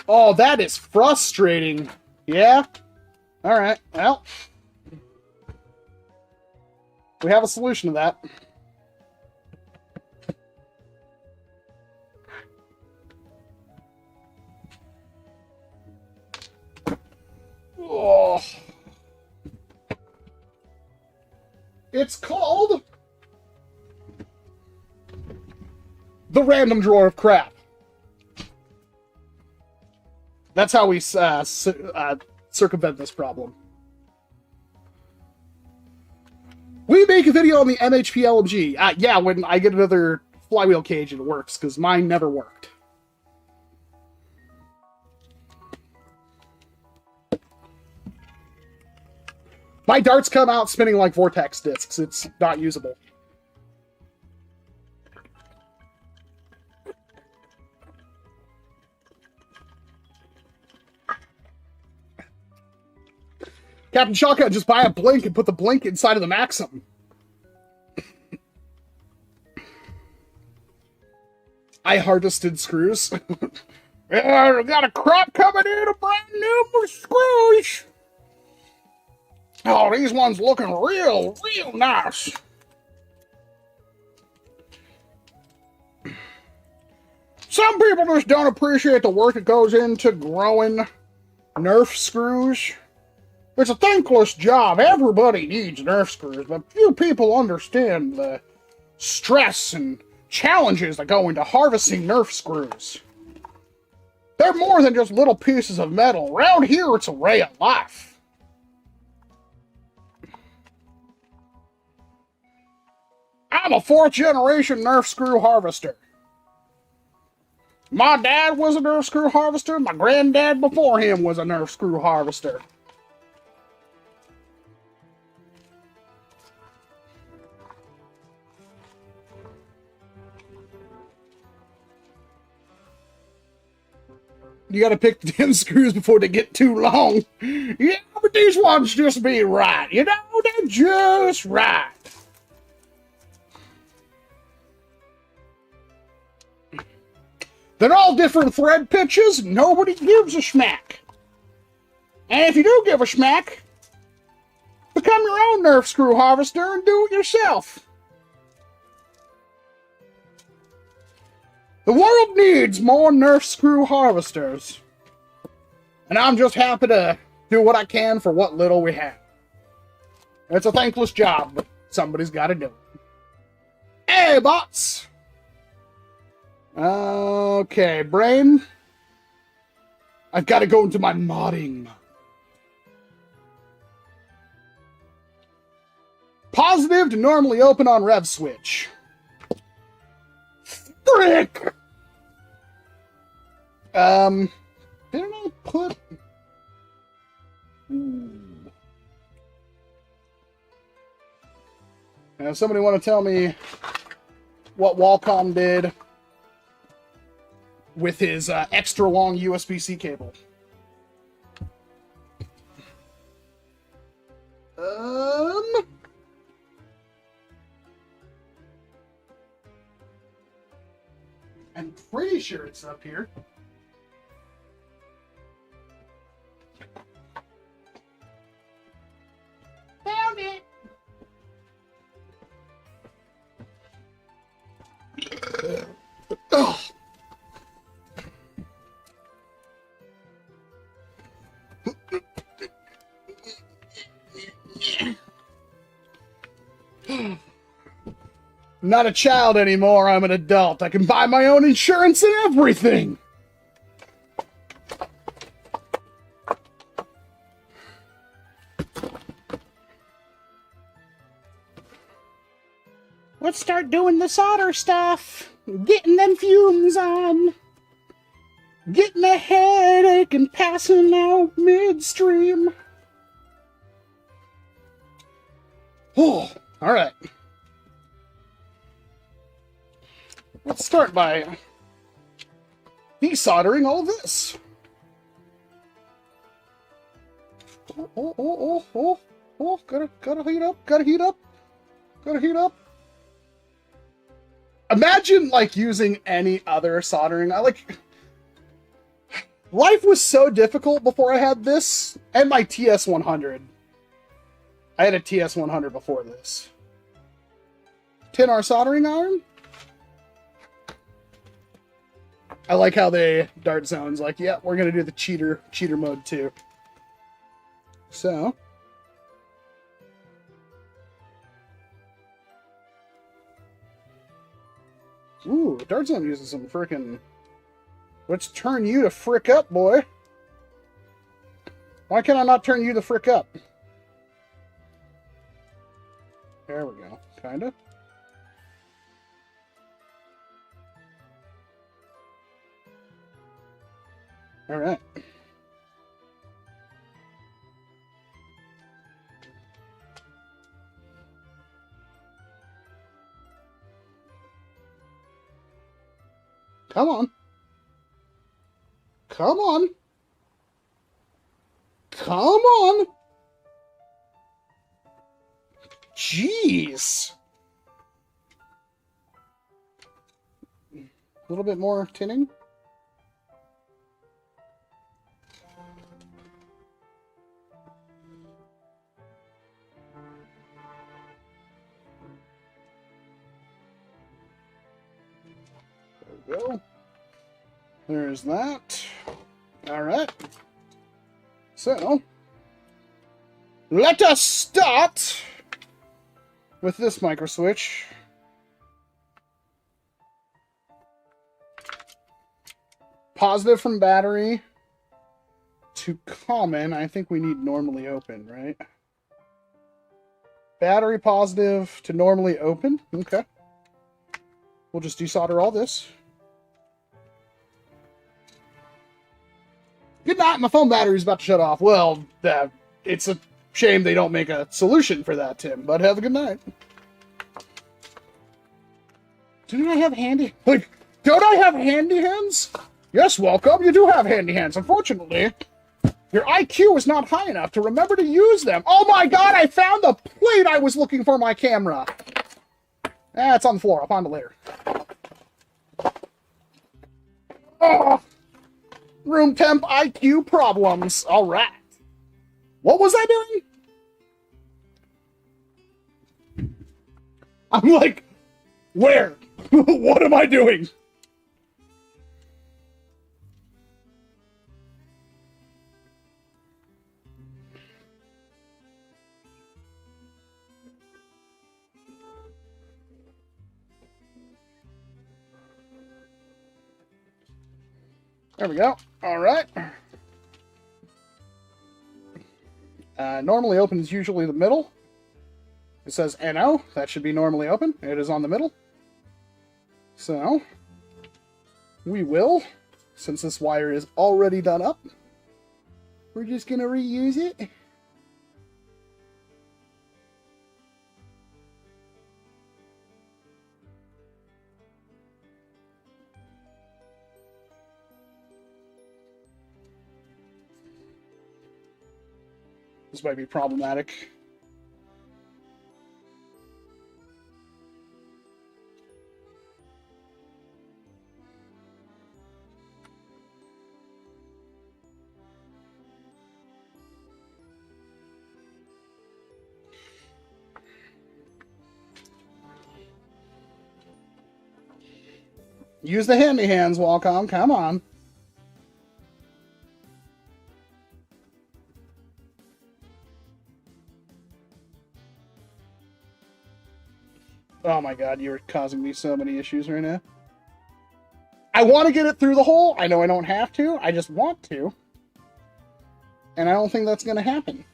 Oh, that is frustrating. Yeah? Alright. Well. We have a solution to that. Oh. It's called the random drawer of crap. That's how we circumvent this problem. We make a video on the MHP LMG. Yeah, when I get another flywheel cage, it works, because mine never worked. My darts come out spinning like vortex discs. It's not usable. Captain Shotgun, just buy a blink and put the blink inside of the Maxim. I harvested screws. Yeah, I got a crop coming in, a brand new screws. Oh, these ones looking real nice. Some people just don't appreciate the work that goes into growing NERF screws. It's a thankless job. Everybody needs NERF screws, but few people understand the stress and challenges that go into harvesting NERF screws. They're more than just little pieces of metal. Around here, it's a ray of life. I'm a 4th-generation NERF screw harvester. My dad was a NERF screw harvester. My granddad before him was a NERF screw harvester. You gotta pick the damn screws before they get too long. Yeah, but these ones just be right. You know, they're just right. They're all different thread pitches. Nobody gives a schmack. And if you do give a schmack, become your own NERF screw harvester and do it yourself. The world needs more NERF screw harvesters. And I'm just happy to do what I can for what little we have. It's a thankless job, but somebody's got to do it. Hey, bots! Okay, brain. I've got to go into my modding. Positive to normally open on rev switch. Frick! Didn't I put... Somebody want to tell me what Walcom did with his extra long USB-C cable? I'm pretty sure it's up here. Found it! Oh. I'm not a child anymore, I'm an adult. I can buy my own insurance and everything! Let's start doing the solder stuff. Getting them fumes on. Getting a headache and passing out midstream. Oh, alright. Let's start by desoldering all this. Oh, gotta heat up, gotta heat up, gotta heat up. Imagine, like, using any other soldering. Life was so difficult before I had this, and my TS100. I had a TS100 before this. 10R soldering iron? I like how they dart zones, like, yeah, we're gonna do the cheater mode too. So Ooh, Dart Zone uses some frickin'... Let's turn you to frick up, boy. Why can I not turn you the frick up? There we go. Kinda. Alright. Come on. Come on. Come on. Jeez. A little bit more tinning. There we go. There's that. Alright. So, let us start with this micro switch. Positive from battery to common. I think we need normally open, right? Battery positive to normally open. Okay. We'll just desolder all this. Good night, my phone battery's about to shut off. Well, it's a shame they don't make a solution for that, Tim, but have a good night. Don't I have handy... Like, don't I have handy hands? Yes, Walcom, you do have handy hands. Unfortunately, your IQ is not high enough to remember to use them. Oh my god, I found the plate I was looking for my camera. It's on the floor. I'll find it later. Oh! Room temp IQ problems. All right. What was I doing? I'm like, where? What am I doing? There we go. All right. Normally open is usually the middle. It says NO. That should be normally open. It is on the middle. So, we will, since this wire is already done up, we're just going to reuse it. This might be problematic. Use the handy hands, Walcom. Come on. Oh my god, you're causing me so many issues right now. I want to get it through the hole. I know I don't have to. I just want to. And I don't think that's going to happen.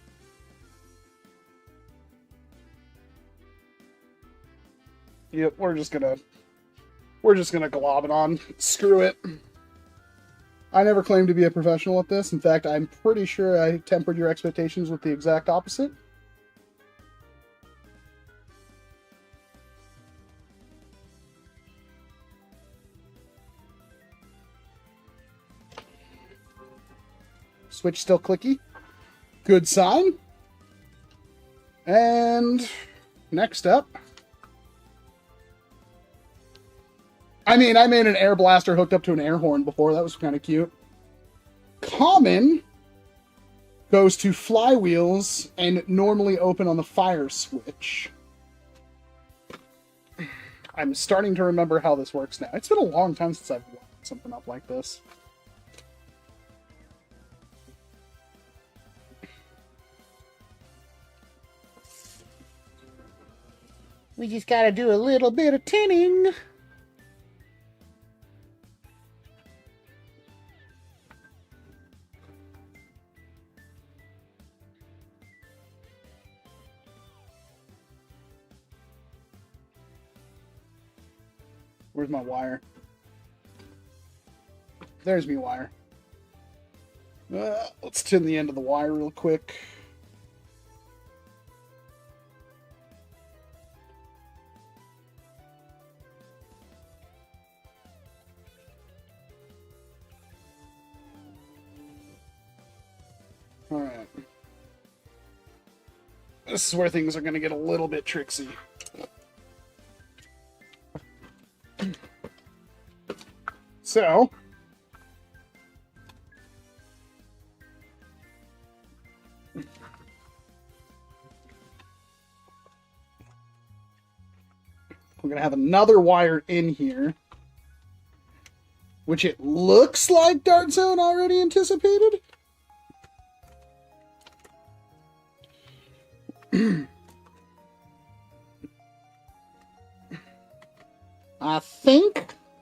Yep, we're just gonna glob it on. Screw it. I never claimed to be a professional at this. In fact, I'm pretty sure I tempered your expectations with the exact opposite. Switch still clicky. Good sign. And next up. I mean, I made an air blaster hooked up to an air horn before. That was kind of cute. Common goes to flywheels and normally open on the fire switch. I'm starting to remember how this works now. It's been a long time since I've looked something up like this. We just gotta do a little bit of tinning. Where's my wire? There's me wire. Let's tin the end of the wire real quick. Alright. This is where things are going to get a little bit tricksy. So, we're going to have another wire in here, which it looks like Dart Zone already anticipated.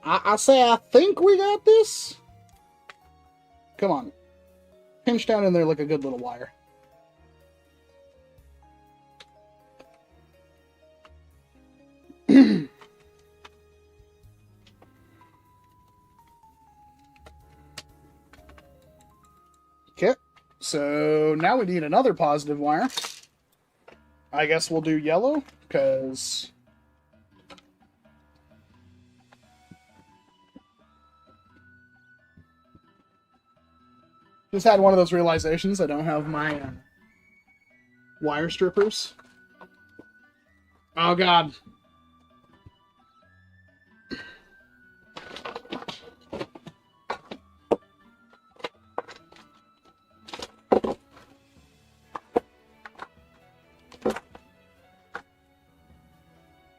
I say I think we got this. Come on. Pinch down in there like a good little wire. Okay. So now we need another positive wire. I guess we'll do yellow, because just had one of those realizations. I don't have my wire strippers. Oh, God.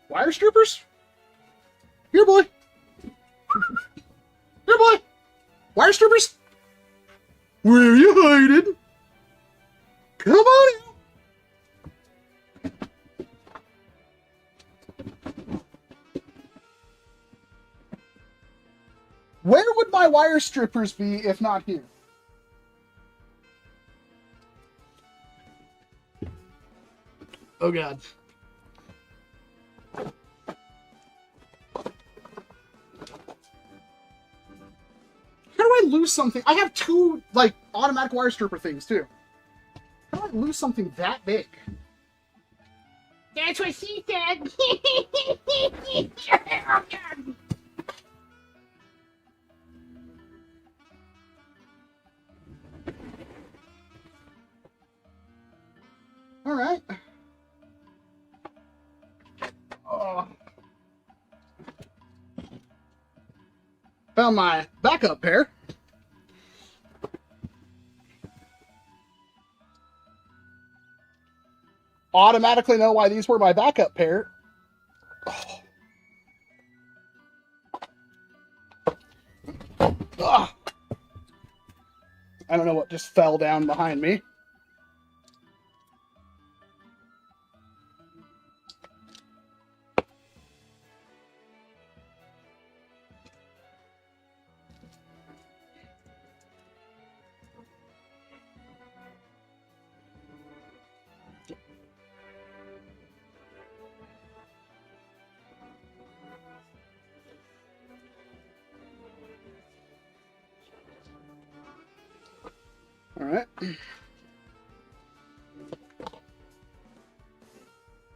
Wire strippers? Here, boy. Here, boy. Wire strippers? Where are you hiding? Come on in. Where would my wire strippers be if not here? Oh, God. How do I lose something? I have two, like, automatic wire stripper things, too. How do I lose something that big? That's what she said. All right. Oh. Found my backup pair. Automatically know why these were my backup pair. Oh. Ah. I don't know what just fell down behind me. All right.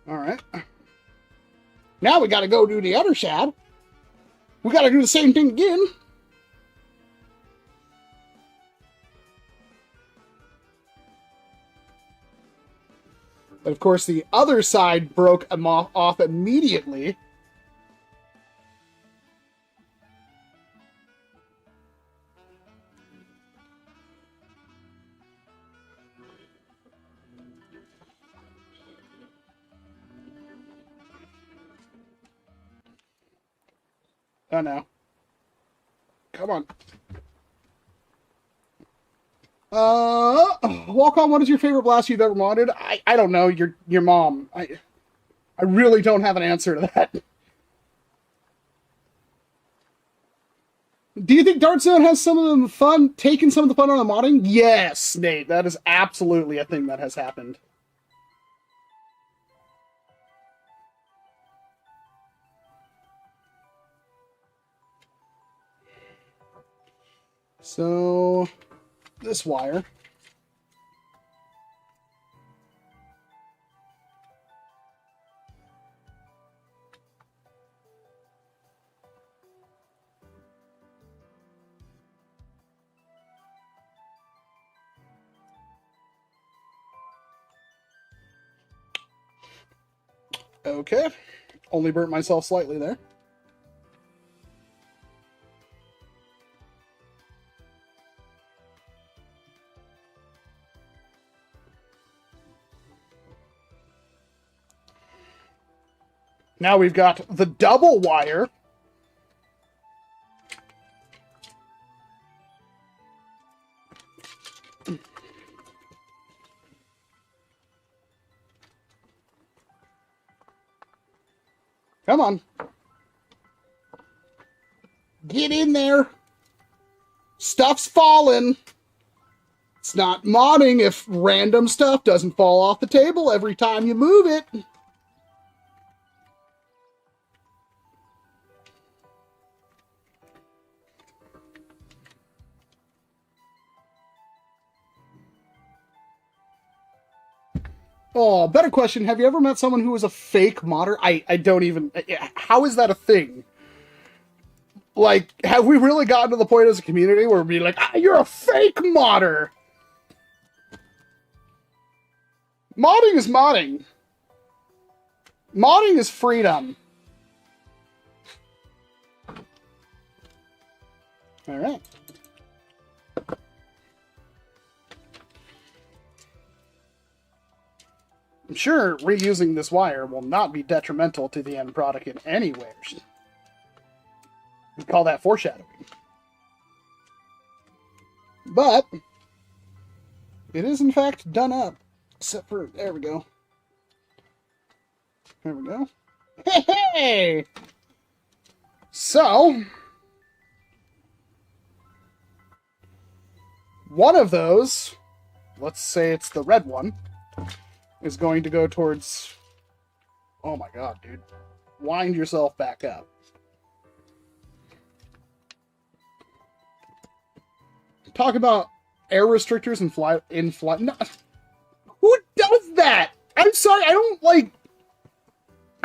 All right. Now we got to go do the other side. We got to do the same thing again. But of course, the other side broke off immediately. Oh no. Come on. Walcom, what is your favorite blast you've ever modded? I don't know. Your mom. I really don't have an answer to that. Do you think Dart Zone has some of the fun, taken some of the fun out of modding? Yes, Nate. That is absolutely a thing that has happened. So, this wire. Okay, only burnt myself slightly there. Now we've got the double wire. Come on. Get in there. Stuff's falling. It's not modding if random stuff doesn't fall off the table every time you move it. Oh, better question. Have you ever met someone who was a fake modder? I don't even... How is that a thing? Like, have we really gotten to the point as a community where we're like, you're a fake modder? Modding is modding. Modding is freedom. Alright. I'm sure reusing this wire will not be detrimental to the end product in any way. We call that foreshadowing. But it is in fact done up. Except for, there we go. There we go. Hey! So, one of those, let's say it's the red one, is going to go towards... Oh my god, dude. Wind yourself back up. Talk about air restrictors and fly... No, who does that? I'm sorry, I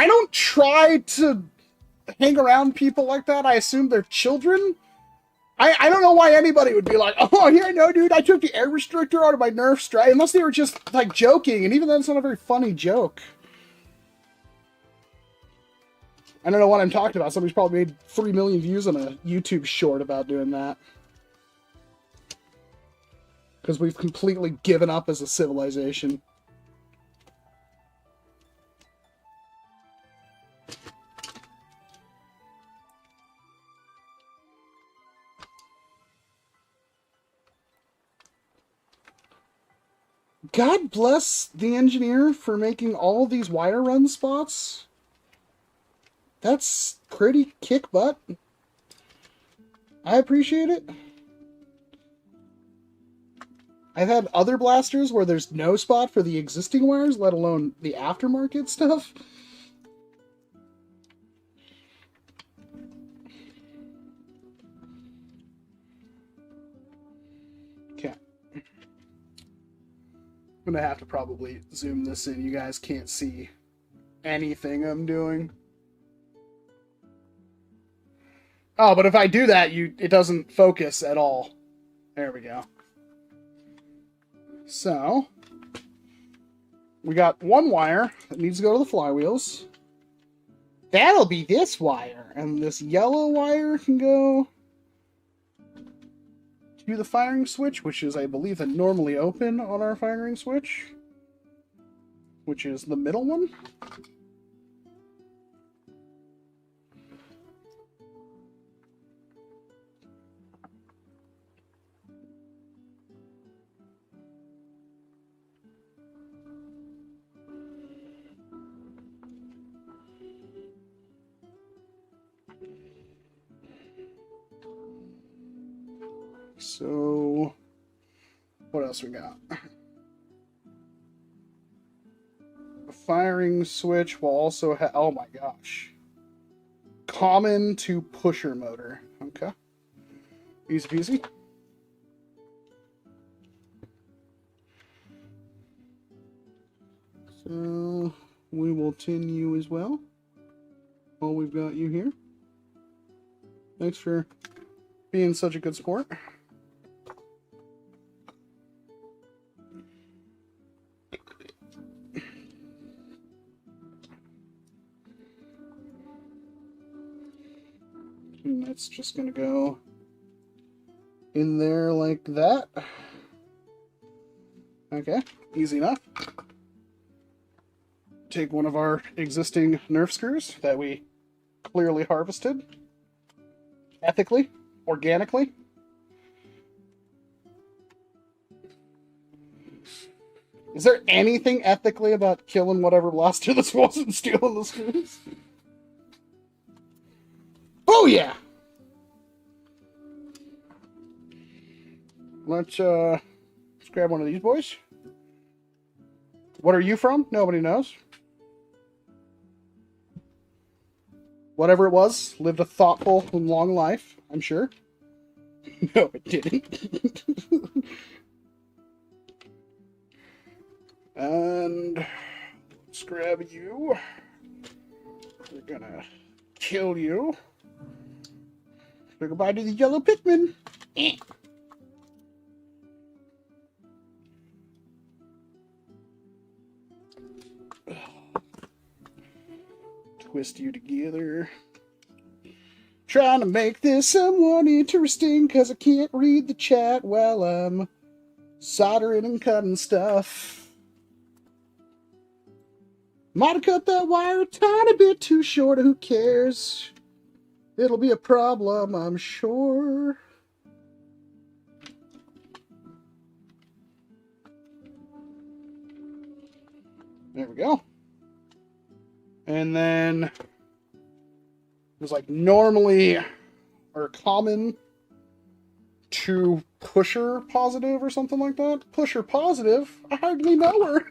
don't try to hang around people like that. I assume they're children. I don't know why anybody would be like, oh, yeah, no, dude, I took the air restrictor out of my NERF Stryfe. Unless they were just, like, joking. And even then, it's not a very funny joke. I don't know what I'm talking about. Somebody's probably made 3 million views on a YouTube short about doing that. Because we've completely given up as a civilization. God bless the engineer for making all these wire run spots. That's pretty kick butt. I appreciate it. I've had other blasters where there's no spot for the existing wires, let alone the aftermarket stuff. Okay. I'm gonna have to probably zoom this in. You guys can't see anything I'm doing. Oh, but if I do that, it doesn't focus at all. There we go. So, we got one wire that needs to go to the flywheels. That'll be this wire. And this yellow wire can go to the firing switch, which is, I believe, normally open on our firing switch, which is the middle one. So, what else we got? The firing switch will also have, oh my gosh. Common to pusher motor. Okay. Easy peasy. So we will tin you as well while we've got you here. Thanks for being such a good sport. And that's just going to go in there like that. Okay, easy enough. Take one of our existing Nerf screws that we clearly harvested ethically, organically. Is there anything ethically about killing whatever blaster this was and stealing the screws? Oh yeah! Let's grab one of these boys. What are you from? Nobody knows. Whatever it was, lived a thoughtful and long life, I'm sure. No, it didn't. And let's grab you. We're gonna kill you. Say goodbye to the yellow Pikmin. Twist you together. Trying to make this somewhat interesting because I can't read the chat while I'm soldering and cutting stuff. Might have cut that wire a tiny bit too short. Who cares? It'll be a problem, I'm sure. There we go. And then it was like normally or common to pusher positive or something like that. Pusher positive? I hardly know her.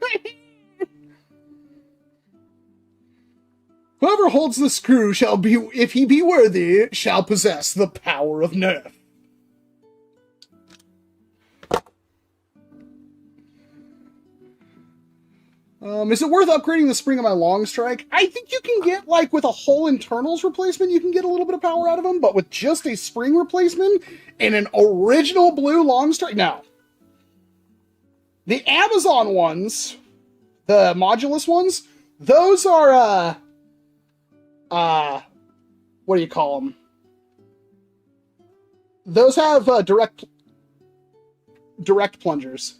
Whoever holds the screw shall be, if he be worthy, shall possess the power of Nerf. Is it worth upgrading the spring of my long strike? I think you can get, like, with a whole internals replacement, you can get a little bit of power out of them, but with just a spring replacement and an original blue long strike, no. The Amazon ones, the modulus ones, those are, what do you call them? Those have, direct plungers.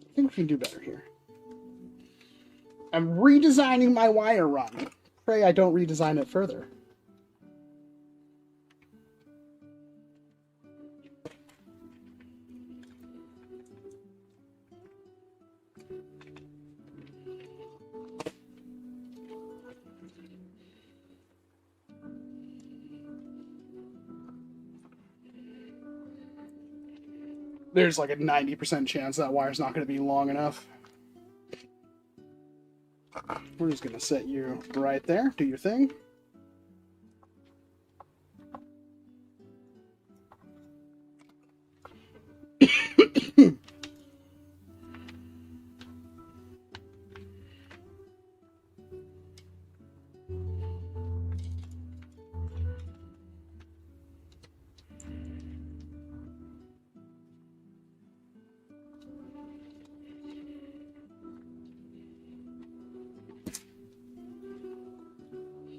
I think we can do better here. I'm redesigning my wire run. Pray I don't redesign it further. There's like a 90% chance that wire's not going to be long enough. We're just going to set you right there. Do your thing.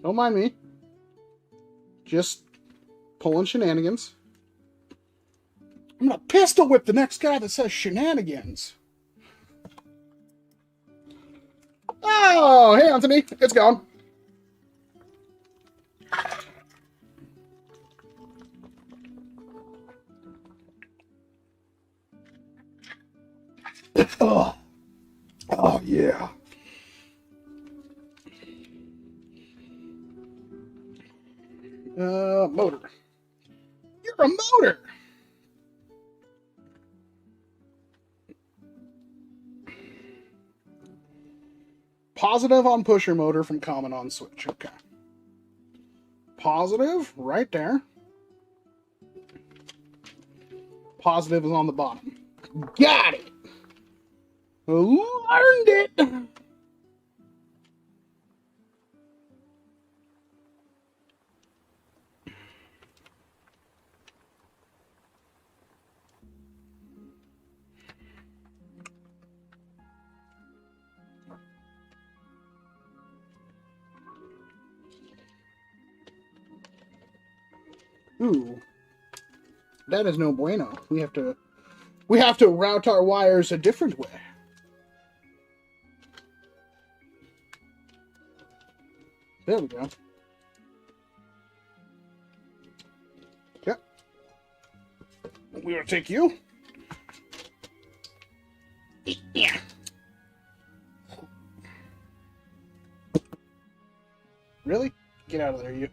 Don't mind me. Just pulling shenanigans. I'm gonna pistol whip the next guy that says shenanigans. Oh, hey Anthony, it's gone. Oh, oh yeah. Motor. You're a motor! Positive on pusher motor from common on switch. Okay. Positive right there. Positive is on the bottom. Got it. Learned it. Ooh, that is no bueno. We have to route our wires a different way. There we go. Yep. We will take you. Yeah. Really? Get out of there, you.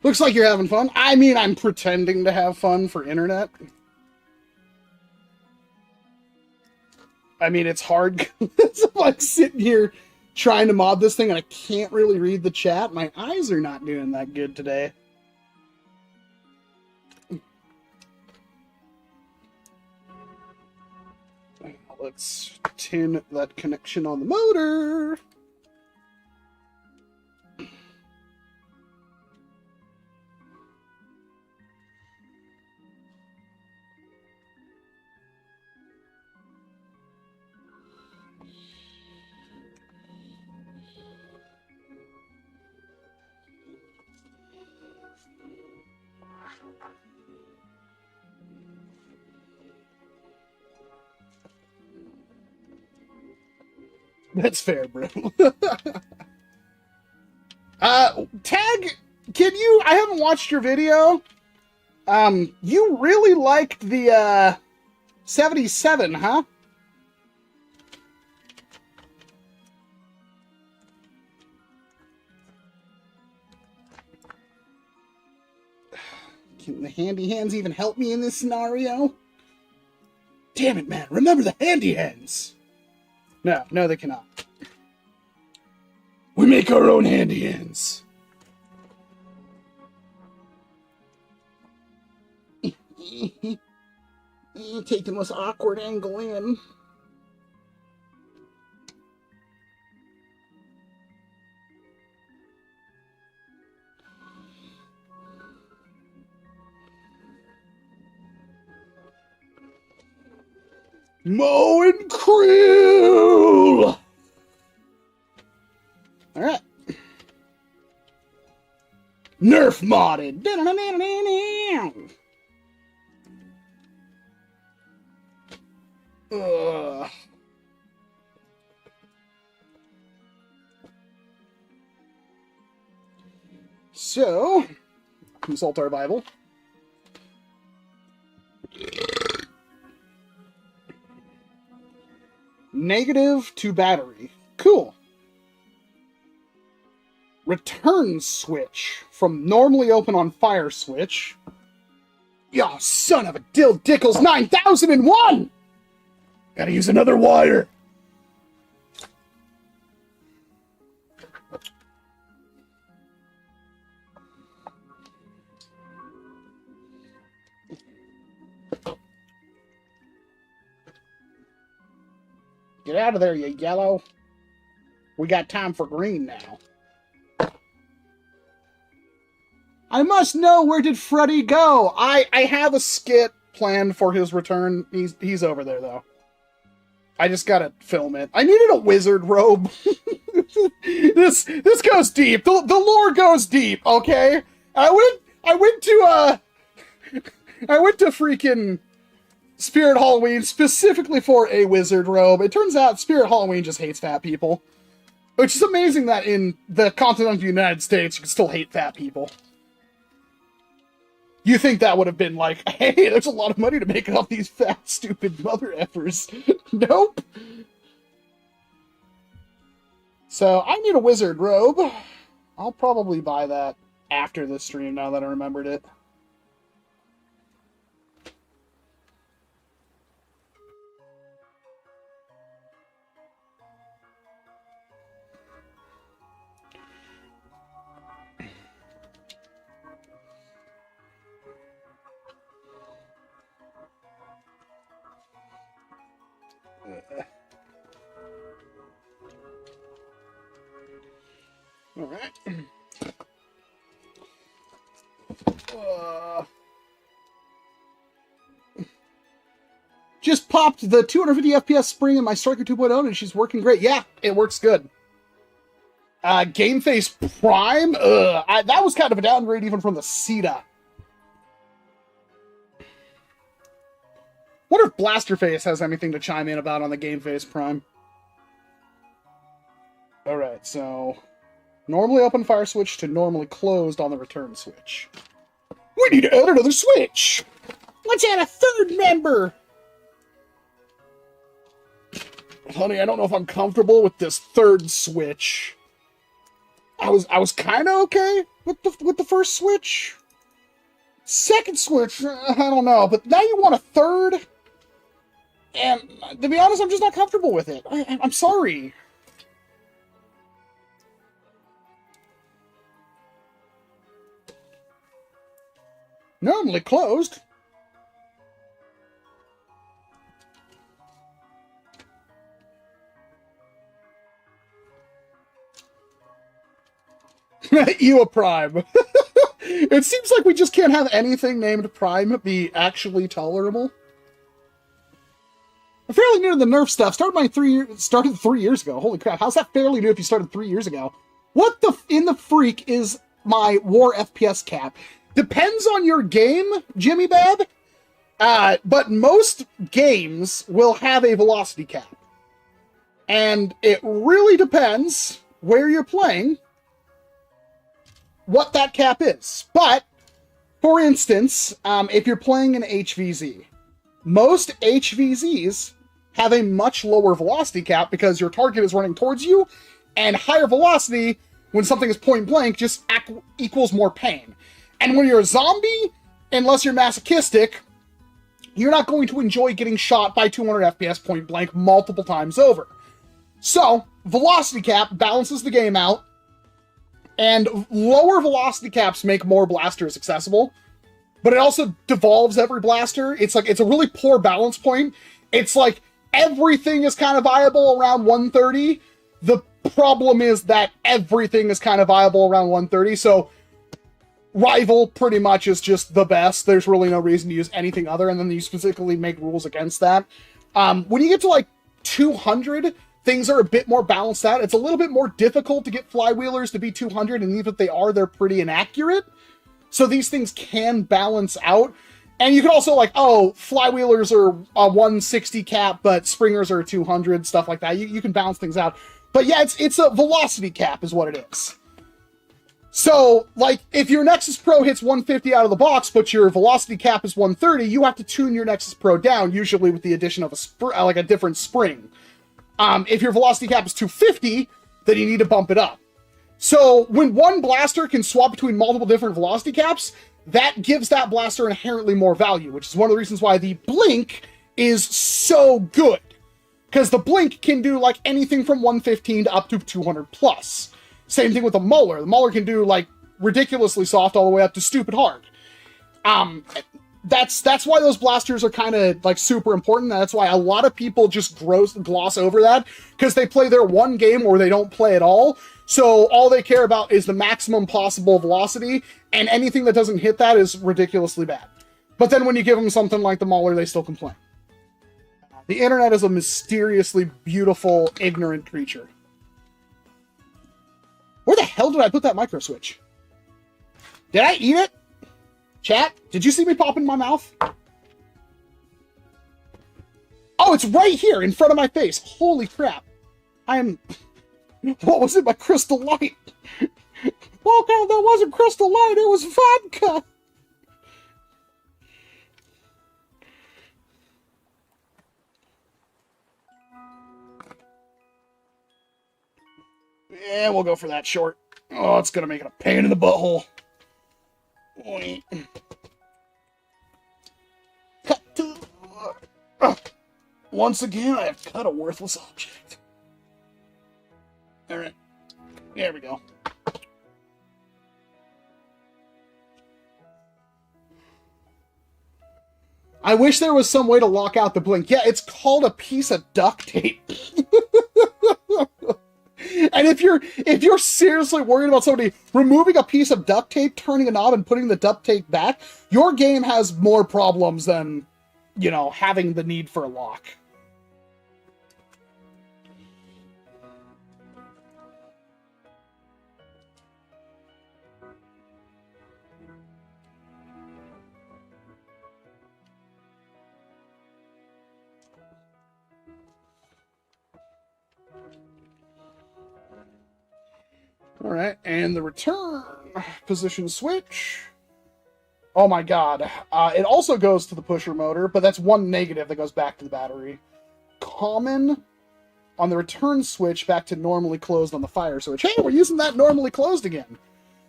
Looks like you're having fun. I mean, I'm pretending to have fun for internet. I mean, it's hard. It's like sitting here trying to mod this thing and I can't really read the chat. My eyes are not doing that good today. Let's tin that connection on the motor. That's fair, bro. Tag, can you... I haven't watched your video. You really liked the, 77, huh? Can the handy hands even help me in this scenario? Damn it, man. Remember the handy hands. No, they cannot. We make our own handy hands. Take the most awkward angle in. Mow and Krill! Alright. NERF modded. So, consult our Bible. Negative to battery. Cool. Return switch from normally open on fire switch. Yo, son of a dill dickles 9001! Gotta use another wire. Get out of there, you yellow. We got time for green now. I must know, where did Freddy go? I have a skit planned for his return. He's over there, though. I just gotta film it. I needed a wizard robe. This goes deep. The lore goes deep, okay? I went to freaking Spirit Halloween specifically for a wizard robe. It turns out Spirit Halloween just hates fat people. Which is amazing that in the continental United States you can still hate fat people. You think that would have been like, hey, there's a lot of money to make off these fat, stupid mother effers. Nope. So, I need a wizard robe. I'll probably buy that after the stream now that I remembered it. All right. Just popped the 250 FPS spring in my Striker 2.0 and she's working great. Yeah, it works good. Game Face Prime? That was kind of a downgrade even from the Sita. Wonder if Blaster Face has anything to chime in about on the Game Face Prime. Alright, so normally open fire switch to normally closed on the return switch. We need to add another switch! Let's add a third member! Honey, I don't know if I'm comfortable with this third switch. I was kind of okay with the first switch. Second switch, I don't know. But now you want a third? And to be honest, I'm just not comfortable with it. I'm sorry. Normally closed. You a Prime. It seems like we just can't have anything named Prime be actually tolerable. I'm fairly new to the Nerf stuff. Started 3 years ago. Holy crap! How's that fairly new if you started 3 years ago? What in the freak is my War FPS cap? Depends on your game, Jimmy Bab. But most games will have a velocity cap, and it really depends where you're playing what that cap is. But, for instance, if you're playing an HVZ, most HVZs have a much lower velocity cap because your target is running towards you, and higher velocity, when something is point blank, just equals more pain. And when you're a zombie, unless you're masochistic, you're not going to enjoy getting shot by 200 FPS point blank multiple times over. So, velocity cap balances the game out, and lower velocity caps make more blasters accessible, but it also devolves every blaster. It's a really poor balance point. It's like everything is kind of viable around 130. The problem is that everything is kind of viable around 130, so Rival pretty much is just the best. There's really no reason to use anything other, and then you specifically make rules against that. When you get to like 200, things are a bit more balanced out. It's a little bit more difficult to get flywheelers to be 200, and even if they are, they're pretty inaccurate. So these things can balance out. And you can also like, oh, flywheelers are a 160 cap, but springers are 200, stuff like that. You can balance things out. But yeah, it's a velocity cap is what it is. So, like, if your Nexus Pro hits 150 out of the box, but your velocity cap is 130, you have to tune your Nexus Pro down, usually with the addition of a different spring. If your velocity cap is 250, then you need to bump it up. So when one blaster can swap between multiple different velocity caps, that gives that blaster inherently more value, which is one of the reasons why the Blink is so good. Because the Blink can do like anything from 115 to up to 200 plus. Same thing with the Mauler. The Mauler can do like ridiculously soft all the way up to stupid hard. That's why those blasters are kind of like super important. That's why a lot of people just gloss over that, because they play their one game or they don't play at all. So all they care about is the maximum possible velocity, and anything that doesn't hit that is ridiculously bad. But then when you give them something like the Mauler, they still complain. The internet is a mysteriously beautiful, ignorant creature. Where the hell did I put that micro switch? Did I eat it? Chat, did you see me pop in my mouth? Oh, it's right here in front of my face. Holy crap. What was it? My Crystal Light. Well, God, that wasn't Crystal Light. It was vodka. Yeah, we'll go for that short. Oh, it's gonna make it a pain in the butthole. Cut to... Once again, I have cut a worthless object. Alright. There we go. I wish there was some way to lock out the blink. Yeah, it's called a piece of duct tape. And if you're seriously worried about somebody removing a piece of duct tape, turning a knob, and putting the duct tape back, your game has more problems than, you know, having the need for a lock. All right, and the return position switch. Oh my god. It also goes to the pusher motor, but that's one negative that goes back to the battery. Common on the return switch, back to normally closed on the fire switch. Hey, we're using that normally closed again.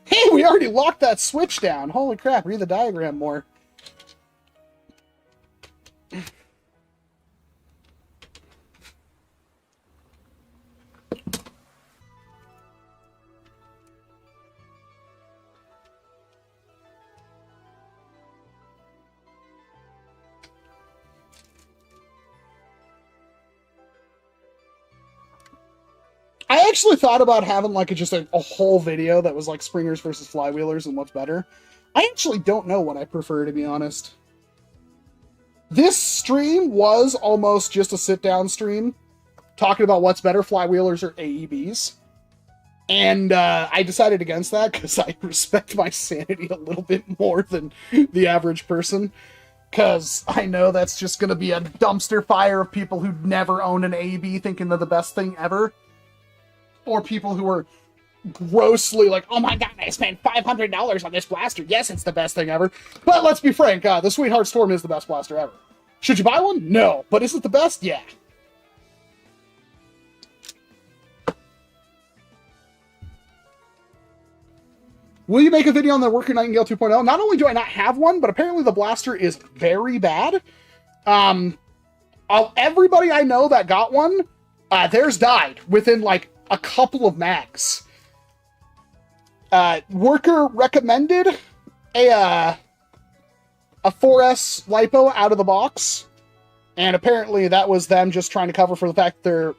Hey, we already locked that switch down. Holy crap, read the diagram more. I actually thought about having like just a whole video that was like springers versus flywheelers and what's better. I actually don't know what I prefer, to be honest. This stream was almost just a sit-down stream, talking about what's better, flywheelers or AEBs. And I decided against that because I respect my sanity a little bit more than the average person. Because I know that's just going to be a dumpster fire of people who never owned an AEB thinking they're the best thing ever. Or people who are grossly like, oh my god, I spent $500 on this blaster. Yes, it's the best thing ever. But let's be frank, the Sweetheart Storm is the best blaster ever. Should you buy one? No. But is it the best? Yeah. Will you make a video on the Worker Nightingale 2.0? Not only do I not have one, but apparently the blaster is very bad. Of everybody I know that got one, theirs died within like a couple of mags. Worker recommended a 4S LiPo out of the box, and apparently that was them just trying to cover for the fact their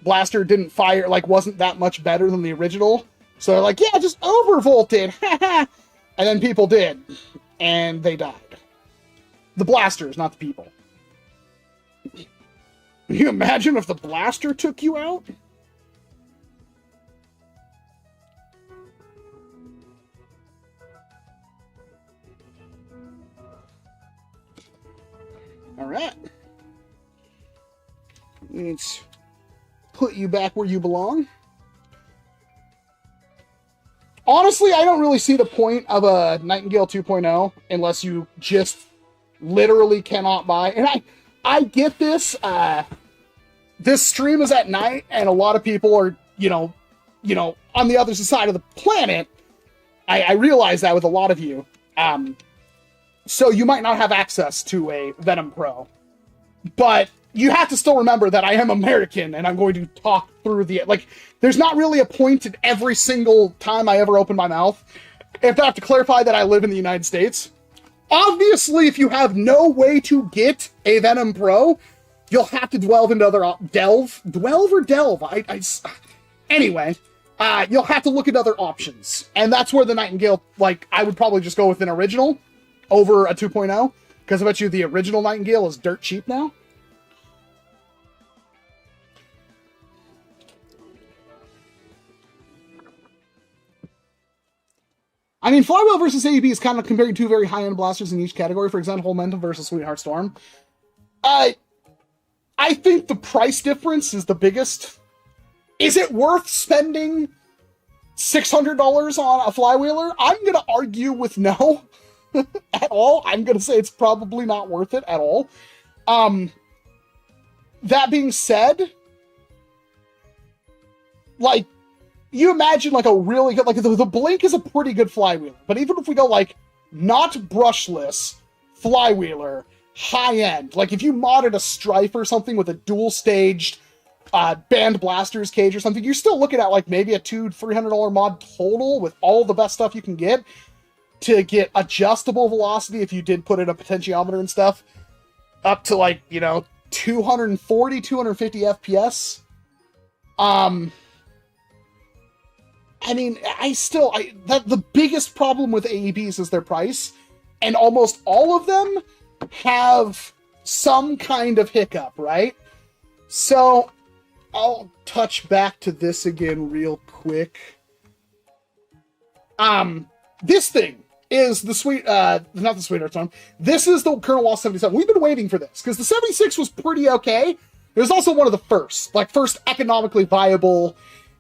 blaster didn't fire, like wasn't that much better than the original. So they're like, yeah, just overvolted. And then people did, and they died. The blasters, not the people. Can you imagine if the blaster took you out? All right. Let's put you back where you belong. Honestly, I don't really see the point of a Nightingale 2.0 unless you just literally cannot buy. And I get this. This stream is at night, and a lot of people are, you know, on the other side of the planet. I realize that with a lot of you. So you might not have access to a Venom Pro, but you have to still remember that I am American, and I'm going to talk through the, like, there's not really a point in every single time I ever open my mouth. If I have to clarify that I live in the United States, obviously, if you have no way to get a Venom Pro, you'll have to delve into other anyway, you'll have to look at other options. And that's where the Nightingale, like, I would probably just go with an original over a 2.0, because I bet you the original Nightingale is dirt cheap now. I mean, Flywheel versus AEB is kind of comparing two very high-end blasters in each category. For example, Momentum versus Sweetheart Storm. I think the price difference is the biggest. Is it worth spending $600 on a Flywheeler? I'm going to argue with no at all. I'm going to say it's probably not worth it at all. That being said, like, you imagine like a really good, like the Blink is a pretty good flywheeler, but even if we go like not brushless flywheeler, high end, like if you modded a Stryfe or something with a dual staged band blasters cage or something, you're still looking at like maybe a $200-300 mod total with all the best stuff you can get to get adjustable velocity if you did put in a potentiometer and stuff, up to like, you know, 240, 250 FPS. I mean, the biggest problem with AEBs is their price, and almost all of them have some kind of hiccup, right? So I'll touch back to this again real quick. This thing is the not the sweetheart one. This is the Colonel Wall 77. We've been waiting for this because the 76 was pretty okay. It was also one of the first economically viable.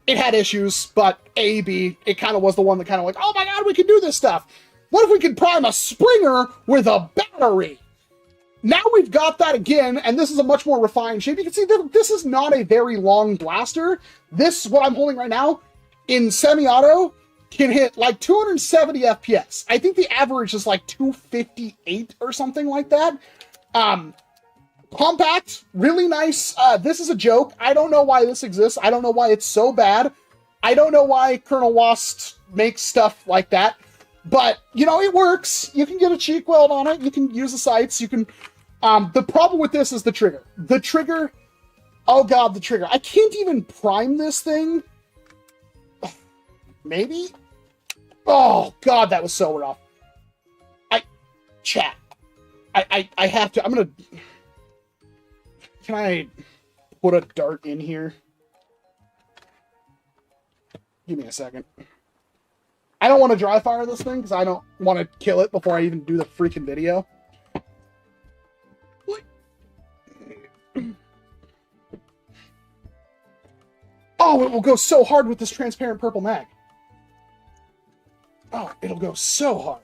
It had issues, but AEB, it kind of was the one that kind of like, oh my god, we can do this stuff. What if we could prime a Springer with a battery? Now we've got that again, and this is a much more refined shape. You can see that this is not a very long blaster. This, what I'm holding right now, in semi-auto, can hit like 270 FPS. I think the average is like 258 or something like that. Compact, really nice. This is a joke. I don't know why this exists. I don't know why it's so bad. I don't know why Colonel Wast makes stuff like that. But, you know, it works. You can get a cheek weld on it. You can use the sights. You can... the problem with this is the trigger. The trigger... Oh god, the trigger. I can't even prime this thing. Maybe? Oh god, that was so rough. Chat. I have to... I'm gonna... Can I put a dart in here? Give me a second. I don't want to dry fire this thing because I don't want to kill it before I even do the freaking video. Oh, it will go so hard with this transparent purple mag. Oh, it'll go so hard.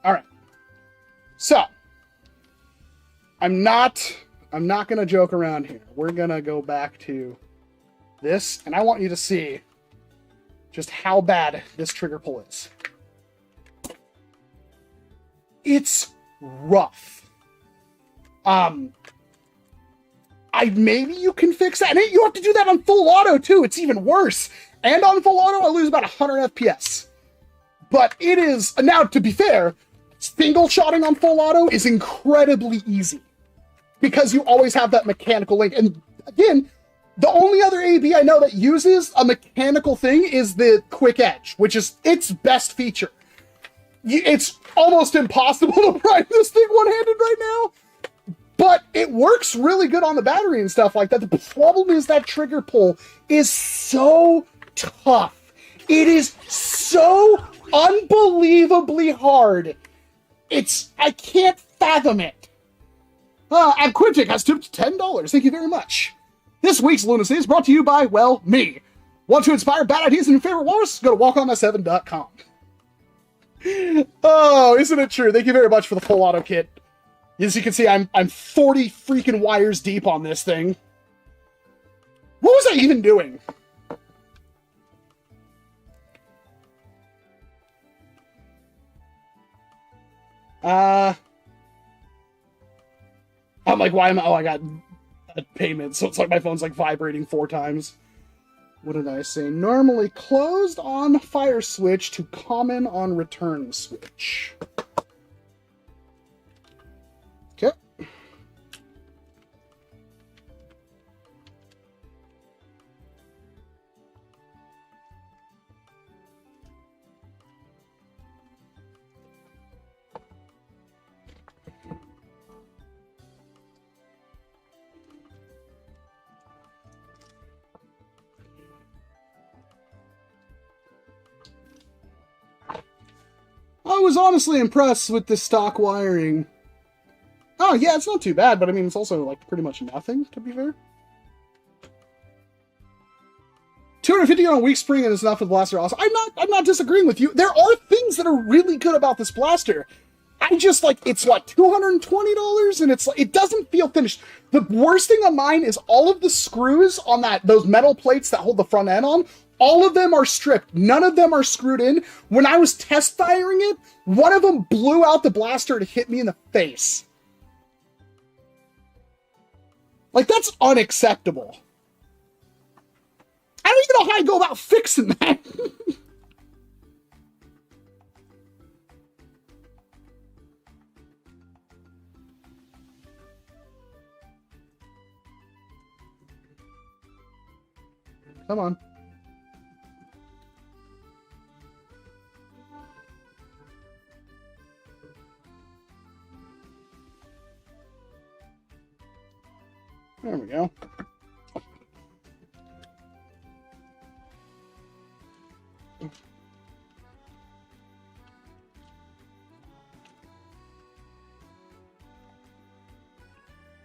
All right. So, I'm not going to joke around here. We're going to go back to this, and I want you to see just how bad this trigger pull is. It's rough. Maybe you can fix that. And you have to do that on full auto, too. It's even worse. And on full auto, I lose about 100 FPS. But it is... Now, to be fair, single-shotting on full auto is incredibly easy. Because you always have that mechanical link. And, again, the only other AEB I know that uses a mechanical thing is the Quick Edge, which is its best feature. It's almost impossible to prime this thing one-handed right now. But it works really good on the battery and stuff like that. The problem is that trigger pull is so tough. It is so unbelievably hard. I can't fathom it. Abquintic has tipped $10. Thank you very much. This week's Lunacy is brought to you by, well, me. Want to inspire bad ideas in your favorite Walrus? Go to Walcom S7.com. Oh, isn't it true? Thank you very much for the full auto kit. As you can see, I'm 40 freaking wires deep on this thing. What was I even doing? I'm like, why am I... Oh, I got a payment, so it's like my phone's like vibrating 4 times. What did I say? Normally closed on fire switch to common on return switch. Okay. I was honestly impressed with the stock wiring. Oh, yeah, it's not too bad, but I mean, it's also, like, pretty much nothing, to be fair. 250 on a weak spring and it's enough for the blaster also. I'm not disagreeing with you. There are things that are really good about this blaster. I just, like, it's, what, $220? And it's, like, it doesn't feel finished. The worst thing on mine is all of the screws on those metal plates that hold the front end on, all of them are stripped. None of them are screwed in. When I was test firing it, one of them blew out the blaster to hit me in the face. Like, that's unacceptable. don't even know how I go about fixing that. Come on. There we go.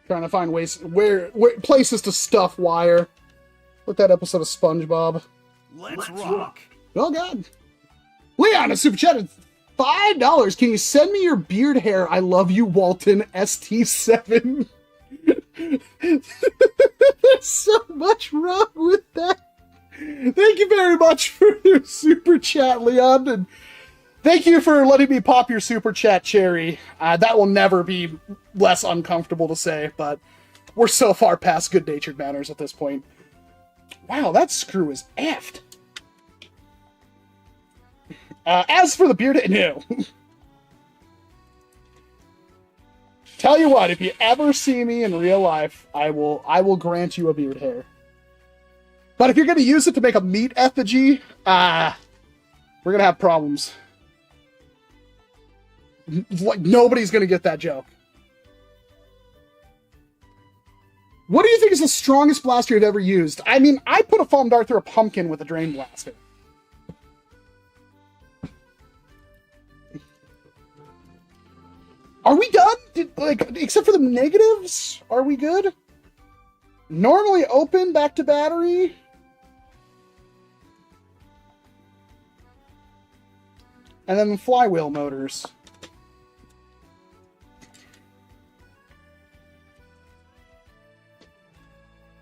Trying to find ways where places to stuff wire. Like that episode of SpongeBob. Let's rock. Oh God. Leon, a super chat. $5. Can you send me your beard hair? I love you, Walton ST7. There's so much wrong with that. Thank you very much for your super chat, Leon, and thank you for letting me pop your super chat cherry. That will never be less uncomfortable to say, but we're so far past good-natured manners at this point. Wow, that screw is effed. As for the beard, no. Tell you what, if you ever see me in real life, I will grant you a beard hair. But if you're going to use it to make a meat effigy, we're going to have problems. Like, nobody's going to get that joke. What do you think is the strongest blaster you've ever used? I mean, I put a foam dart through a pumpkin with a drain blaster. Are we done? Except for the negatives? Are we good? Normally open, back to battery. And then the flywheel motors.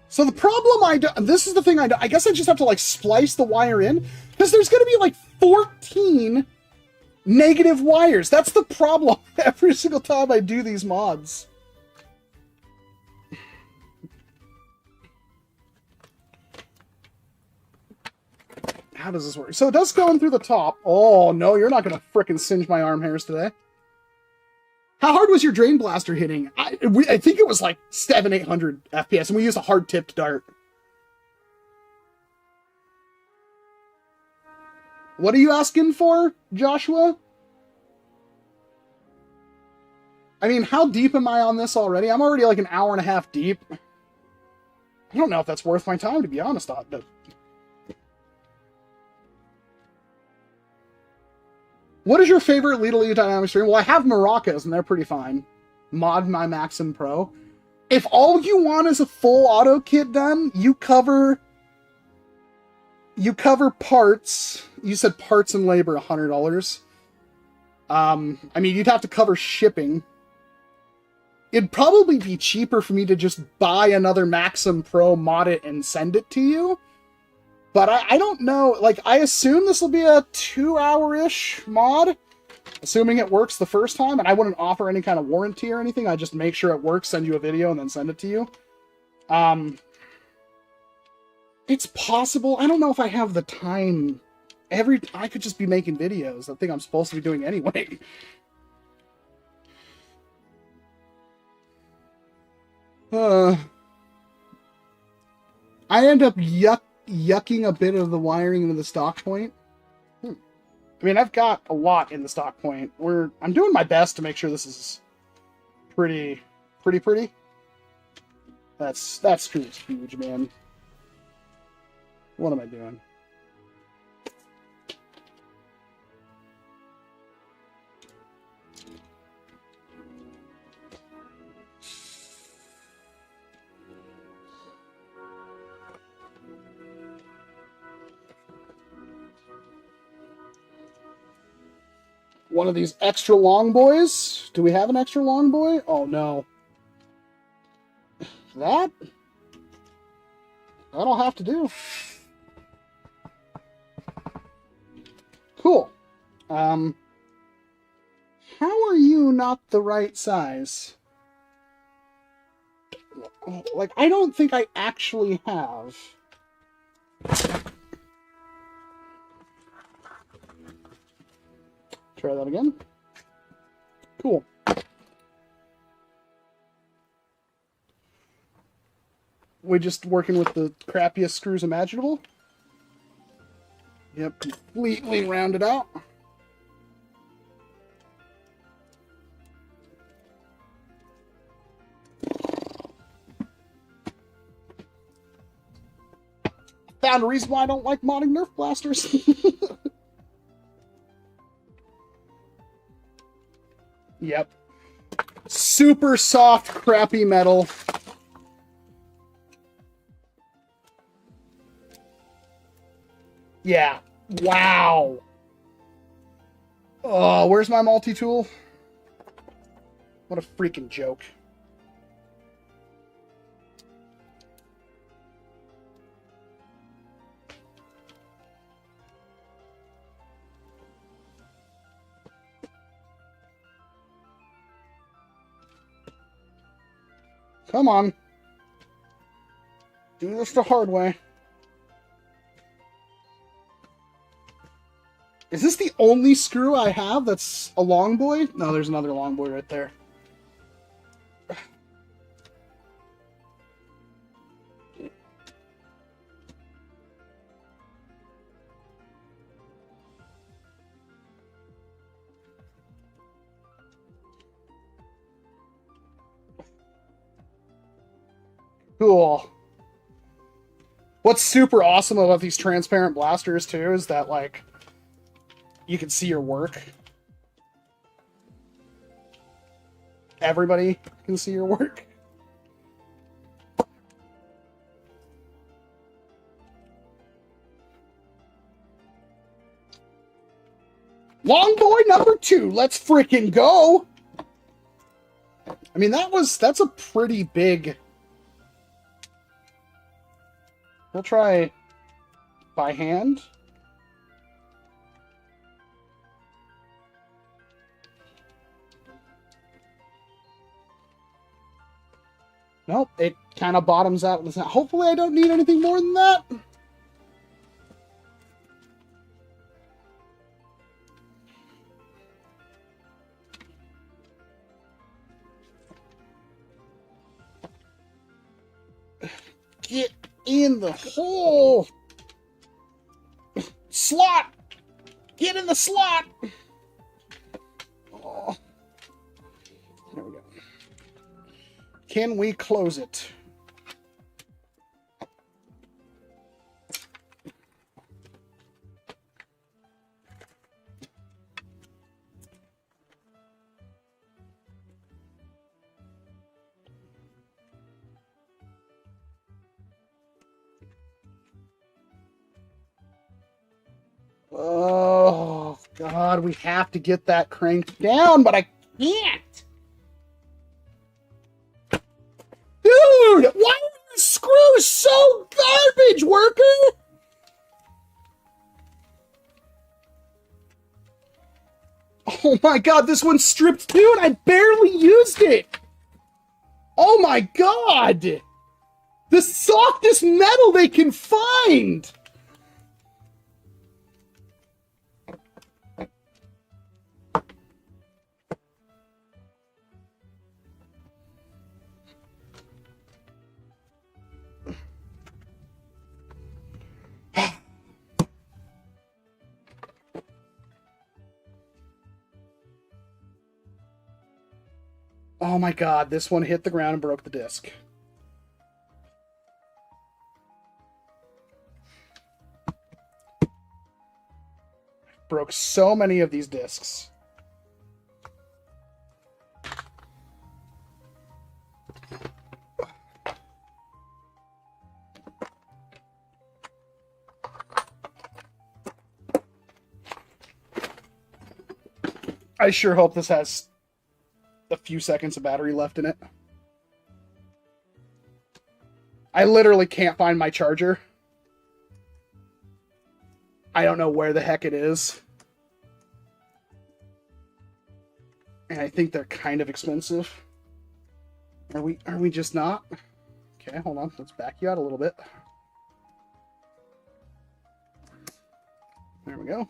So the problem this is the thing I guess I just have to like splice the wire in, because there's going to be like 14 negative wires. That's the problem every single time I do these mods. How does this work? So it does go in through the top. Oh, no, you're not going to frickin' singe my arm hairs today. How hard was your drain blaster hitting? I think it was like 700-800 FPS, and we used a hard-tipped dart. What are you asking for, Joshua? I mean, how deep am I on this already? I'm already like an hour and a half deep. I don't know if that's worth my time, to be honest. What is your favorite Elite dynamic stream? Well, I have maracas, and they're pretty fine. Mod my Maxim Pro. If all you want is a full auto kit done, you cover parts. You said parts and labor, $100. I mean, you'd have to cover shipping. It'd probably be cheaper for me to just buy another Maxim Pro, mod it, and send it to you. But I don't know, like, I assume this will be a 2-hour-ish mod, assuming it works the first time, and I wouldn't offer any kind of warranty or anything. I just make sure it works, send you a video, and then send it to you. It's possible. I don't know if I have the time. I could just be making videos. I think I'm supposed to be doing anyway. I end up yucking a bit of the wiring into the stock point. I mean, I've got a lot in the stock point. I'm doing my best to make sure this is pretty. That screw is huge, man. What am I doing? One of these extra long boys. Do we have an extra long boy? Oh, no. That'll have to do. Cool. How are you not the right size? Like, I don't think I actually have Try that again. Cool. We're just working with the crappiest screws imaginable. Yep, completely rounded out. Found a reason why I don't like modding Nerf blasters. Yep. Super soft, crappy metal. Yeah. Wow. Oh, where's my multi-tool? What a freaking joke. Come on. Do this the hard way. Is this the only screw I have that's a long boy? No, there's another long boy right there. Cool. What's super awesome about these transparent blasters, too, is that, like, you can see your work. Everybody can see your work. Long boy number 2. Let's freaking go. I mean, that's a pretty big... We'll try by hand. Nope, it kind of bottoms out. Hopefully I don't need anything more than that. Get in the hole! Slot! Get in the slot! Oh. There we go. Can we close it? Oh, God, we have to get that cranked down, but I can't. Dude, why are the screws so garbage, worker? Oh my God, this one's stripped too, and I barely used it. Oh my God. The softest metal they can find. Oh my God, this one hit the ground and broke the disc. Broke so many of these discs. I sure hope this has a few seconds of battery left in it. I literally can't find my charger. I don't know where the heck it is. And I think they're kind of expensive. Are we just not? Okay, hold on. Let's back you out a little bit. There we go.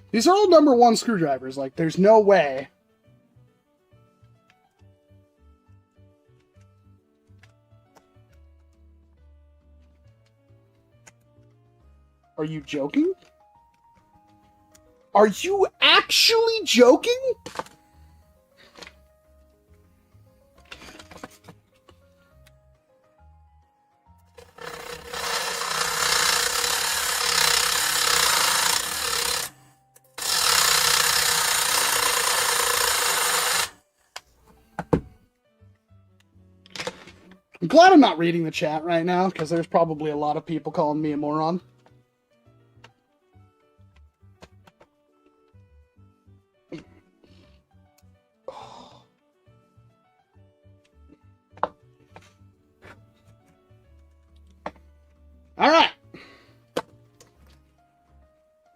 These are all #1 screwdrivers. Like, there's no way. Are you joking? Are you actually joking? I'm glad I'm not reading the chat right now, because there's probably a lot of people calling me a moron. All right.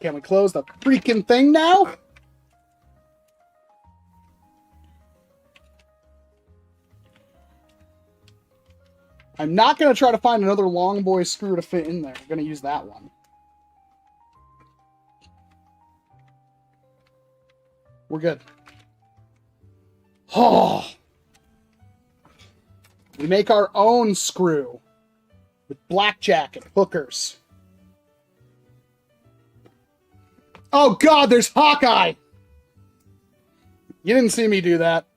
Can we close the freaking thing now? I'm not going to try to find another long boy screw to fit in there. I'm going to use that one. We're good. Oh. We make our own screw with blackjack and hookers. Oh God, there's Hawkeye. You didn't see me do that.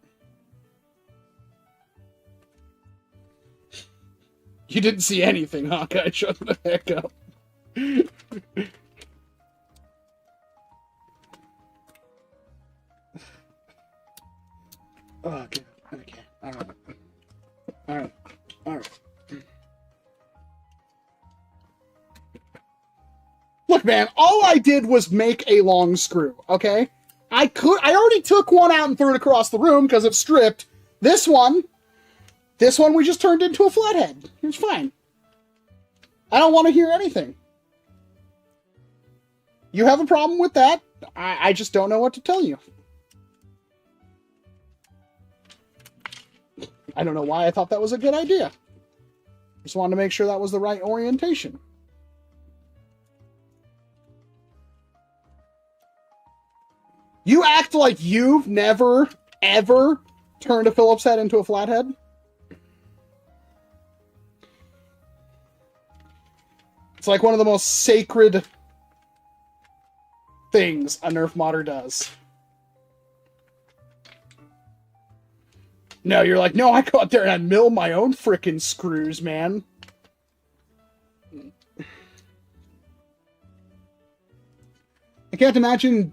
You didn't see anything, Hawkeye. Shut the heck up. Oh, okay. Okay. All right. All right. All right. Look, man, all I did was make a long screw, okay? I already took one out and threw it across the room because it's stripped. This one we just turned into a flathead. It's fine. I don't want to hear anything. You have a problem with that? I just don't know what to tell you. I don't know why I thought that was a good idea. Just wanted to make sure that was the right orientation. You act like you've never, ever turned a Phillips head into a flathead? It's like one of the most sacred things a Nerf modder does. No, you're like, no, I go out there and I mill my own frickin' screws, man. I can't imagine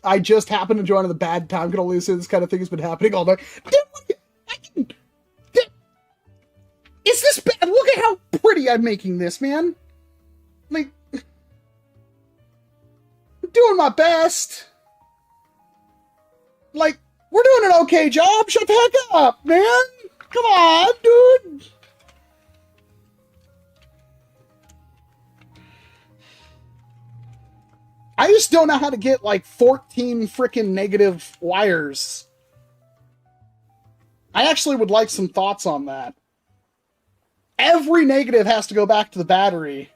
I just happened to join at a bad time. Can only say this kind of thing has been happening all night. Is this bad? Look at how pretty I'm making this, man. Like, I'm doing my best. Like, we're doing an okay job. Shut the heck up, man. Come on, dude. I just don't know how to get, like, 14 frickin' negative wires. I actually would like some thoughts on that. Every negative has to go back to the battery.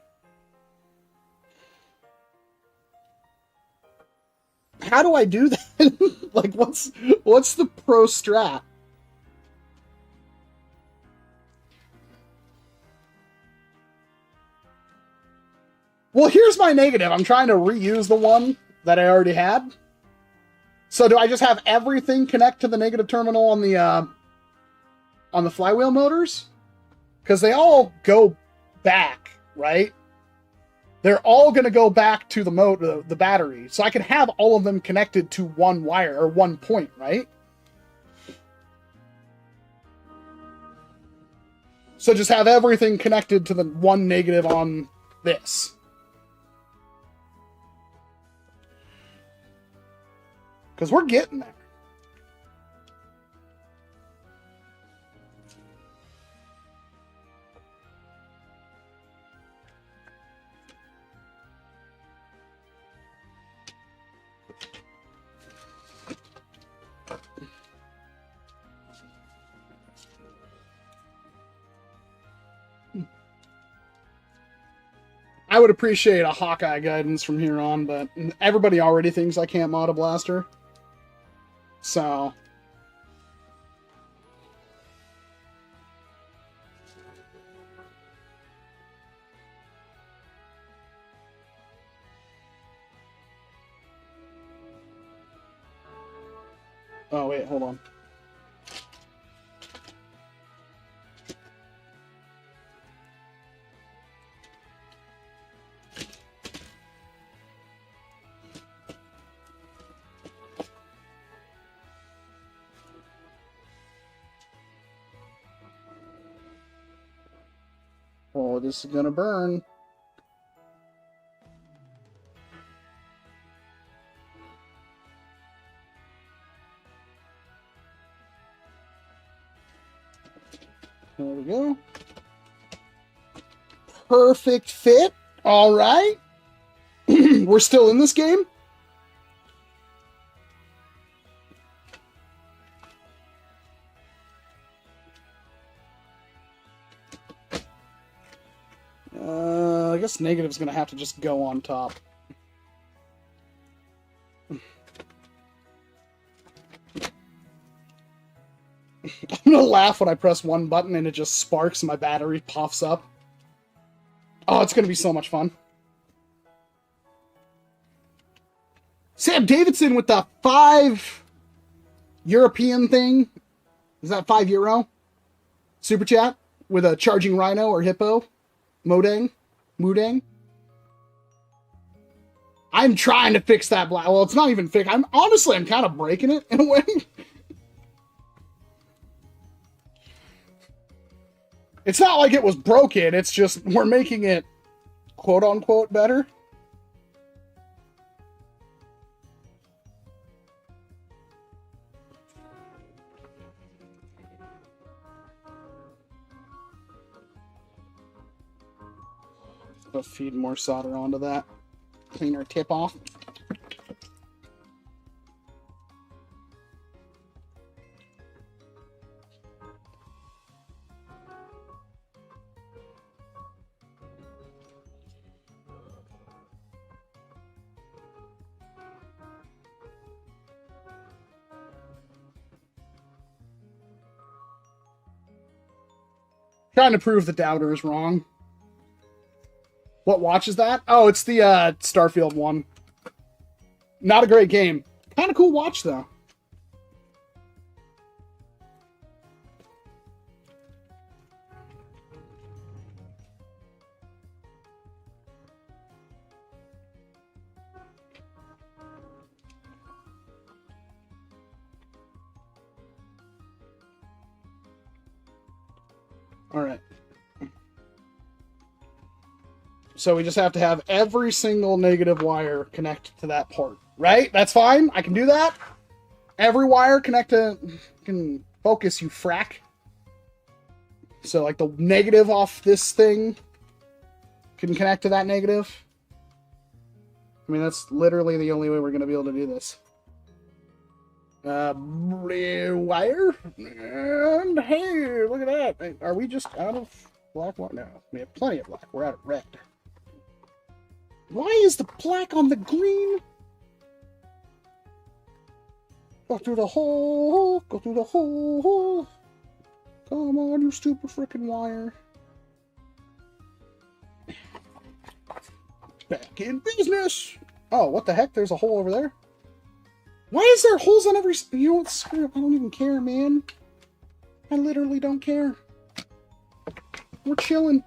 How do I do that? Like, what's the pro strat? Well, here's my negative. I'm trying to reuse the one that I already had. So do I just have everything connect to the negative terminal on the flywheel motors? Because they all go back, right? They're all going to go back to the battery. So I can have all of them connected to one wire, or one point, right? So just have everything connected to the one negative on this. Because we're getting there. I would appreciate a Hawkeye guidance from here on, but everybody already thinks I can't mod a blaster. So... Oh, wait, hold on. Oh, this is gonna burn. There we go. Perfect fit. All right. We're still in this game. I guess negative's gonna have to just go on top. I'm gonna laugh when I press one button and it just sparks and my battery puffs up. Oh, it's gonna be so much fun. Sam Davidson with the 5 European thing. Is that €5? Super chat with a charging rhino or hippo. Modang. I'm trying to fix that black. Well, it's not even fixed. I'm kind of breaking it in a way. It's not like it was broken. It's just we're making it quote unquote better. Let's feed more solder onto that. Clean our tip off. Trying to prove the doubter is wrong. What watch is that? Oh, it's the Starfield one. Not a great game. Kind of cool watch, though. All right. So we just have to have every single negative wire connect to that port, right? That's fine. I can do that. Every wire connect to, can focus, you frack. So like the negative off this thing can connect to that negative. I mean, that's literally the only way we're going to be able to do this. Wire. And hey, look at that. Are we just out of black? No, we have plenty of black. We're out of red. Why is the black on the green? Go through the hole. Go through the hole. Come on, you stupid freaking wire. Back in business. Oh, what the heck? There's a hole over there. Why is there holes on every... You know what? Screw it. I don't even care, man. I literally don't care. We're chilling.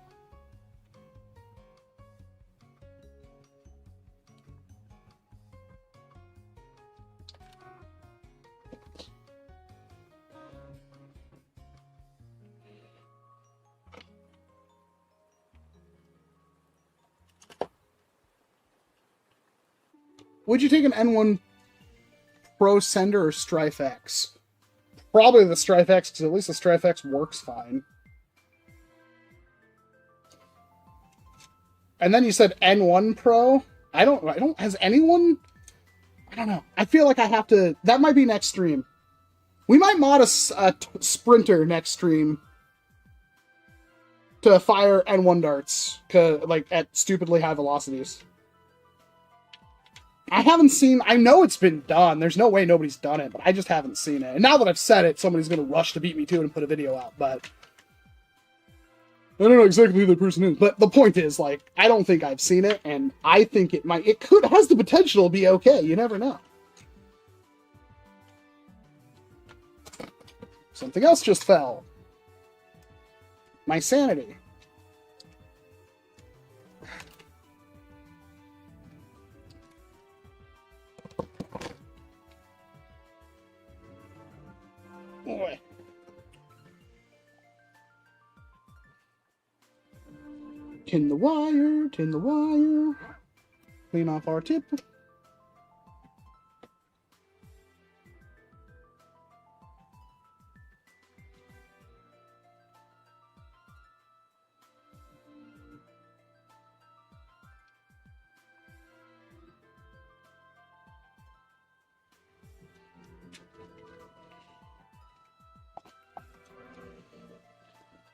Would you take an N1 Pro Sender or Stryfe X? Probably the Stryfe X, because at least the Stryfe X works fine. And then you said N1 Pro. I don't, has anyone, I don't know. I feel like I have to, that might be next stream. We might mod a Sprinter next stream to fire N1 darts, like at stupidly high velocities. I haven't seen, I know it's been done. There's no way nobody's done it, but I just haven't seen it. And now that I've said it, somebody's going to rush to beat me to it and put a video out, but I don't know exactly who the person is. But the point is, like, I don't think I've seen it, and I think it might, has the potential to be okay. You never know. Something else just fell. My sanity. Boy. Tin the wire, tin the wire. Clean off our tip.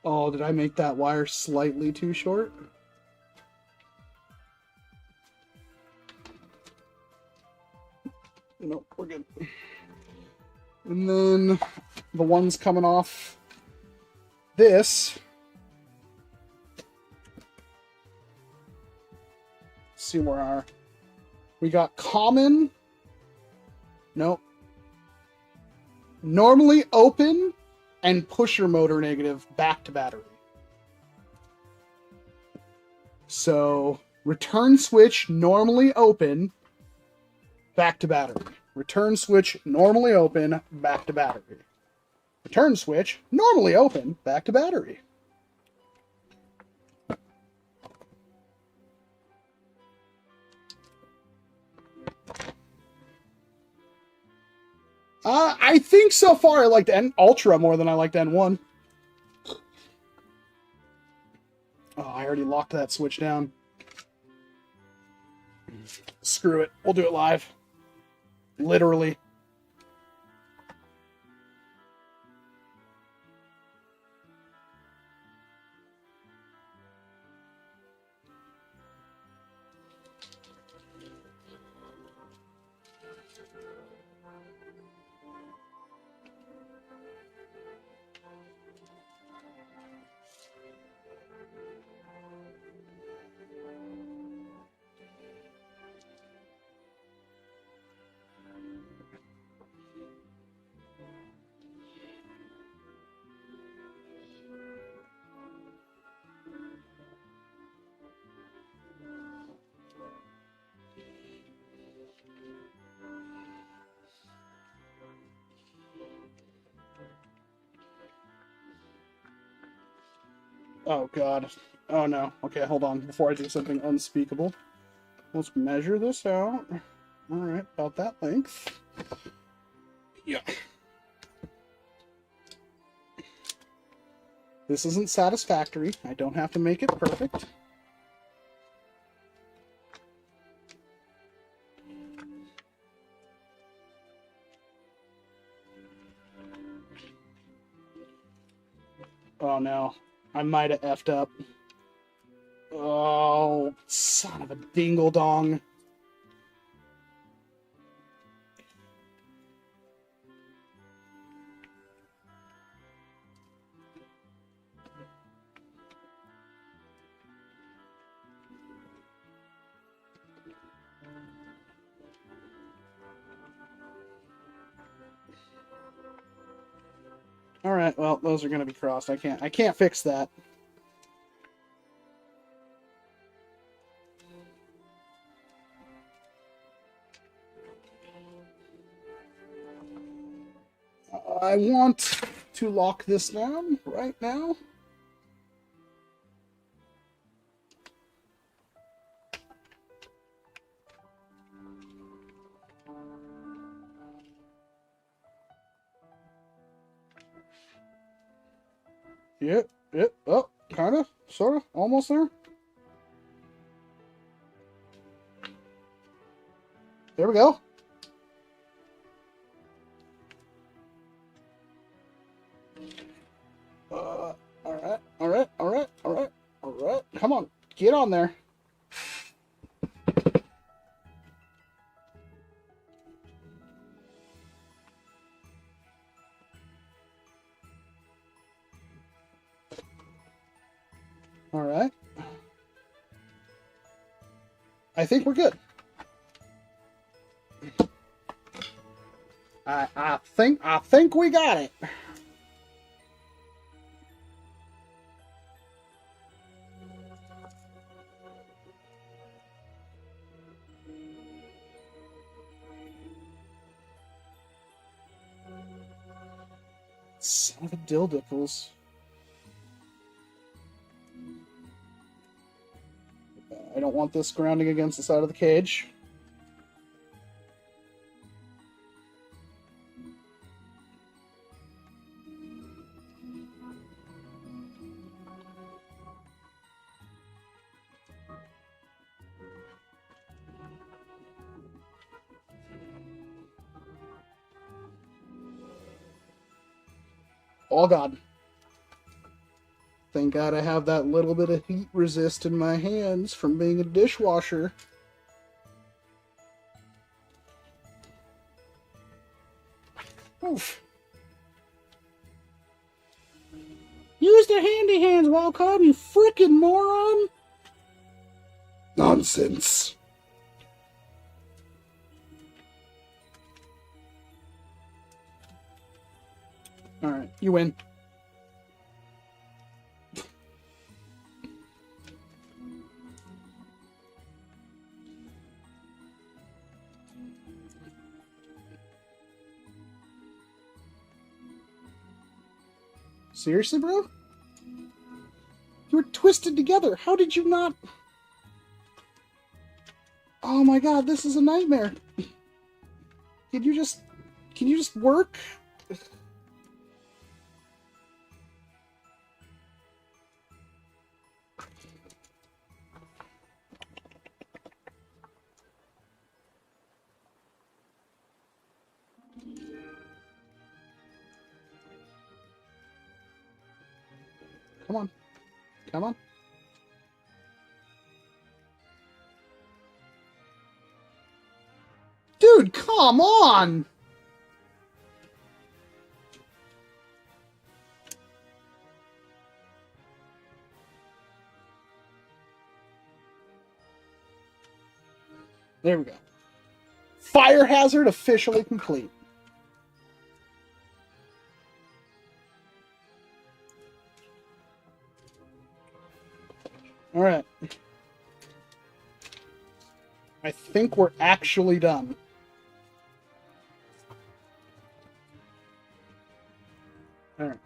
Oh, did I make that wire slightly too short? Nope, we're good. And then the ones coming off this. Let's see where we got common. Nope. Normally open and pusher motor negative back to battery. So return switch normally open, back to battery. Return switch normally open, back to battery. Return switch normally open, back to battery. I think so far I liked N Ultra more than I liked N1. Oh, I already locked that switch down. Screw it. We'll do it live. Literally. Oh, God. Oh, no. Okay, hold on. Before I do something unspeakable, let's measure this out. All right, about that length. Yeah. This isn't satisfactory. I don't have to make it perfect. Oh, no. I might have effed up. Oh, son of a dingle-dong. All right, well, those are going to be crossed. I can't fix that. I want to lock this down right now. Yep, yep, oh, kind of, sort of, almost there. There we go. Alright, alright, alright, alright, alright. Come on, get on there. Alright. I think we're good. I think we got it. Son of a dildickles. I don't want this grounding against the side of the cage. Oh God. Thank God I have that little bit of heat resist in my hands from being a dishwasher. Oof. Use the handy hands, Walcom, you frickin' moron! Nonsense. Alright, you win. Seriously, bro? You were twisted together. How did you not... Oh my God, this is a nightmare. Can you just work? Come on. Come on. Dude, come on! There we go. Fire hazard officially complete. All right. I think we're actually done. All right.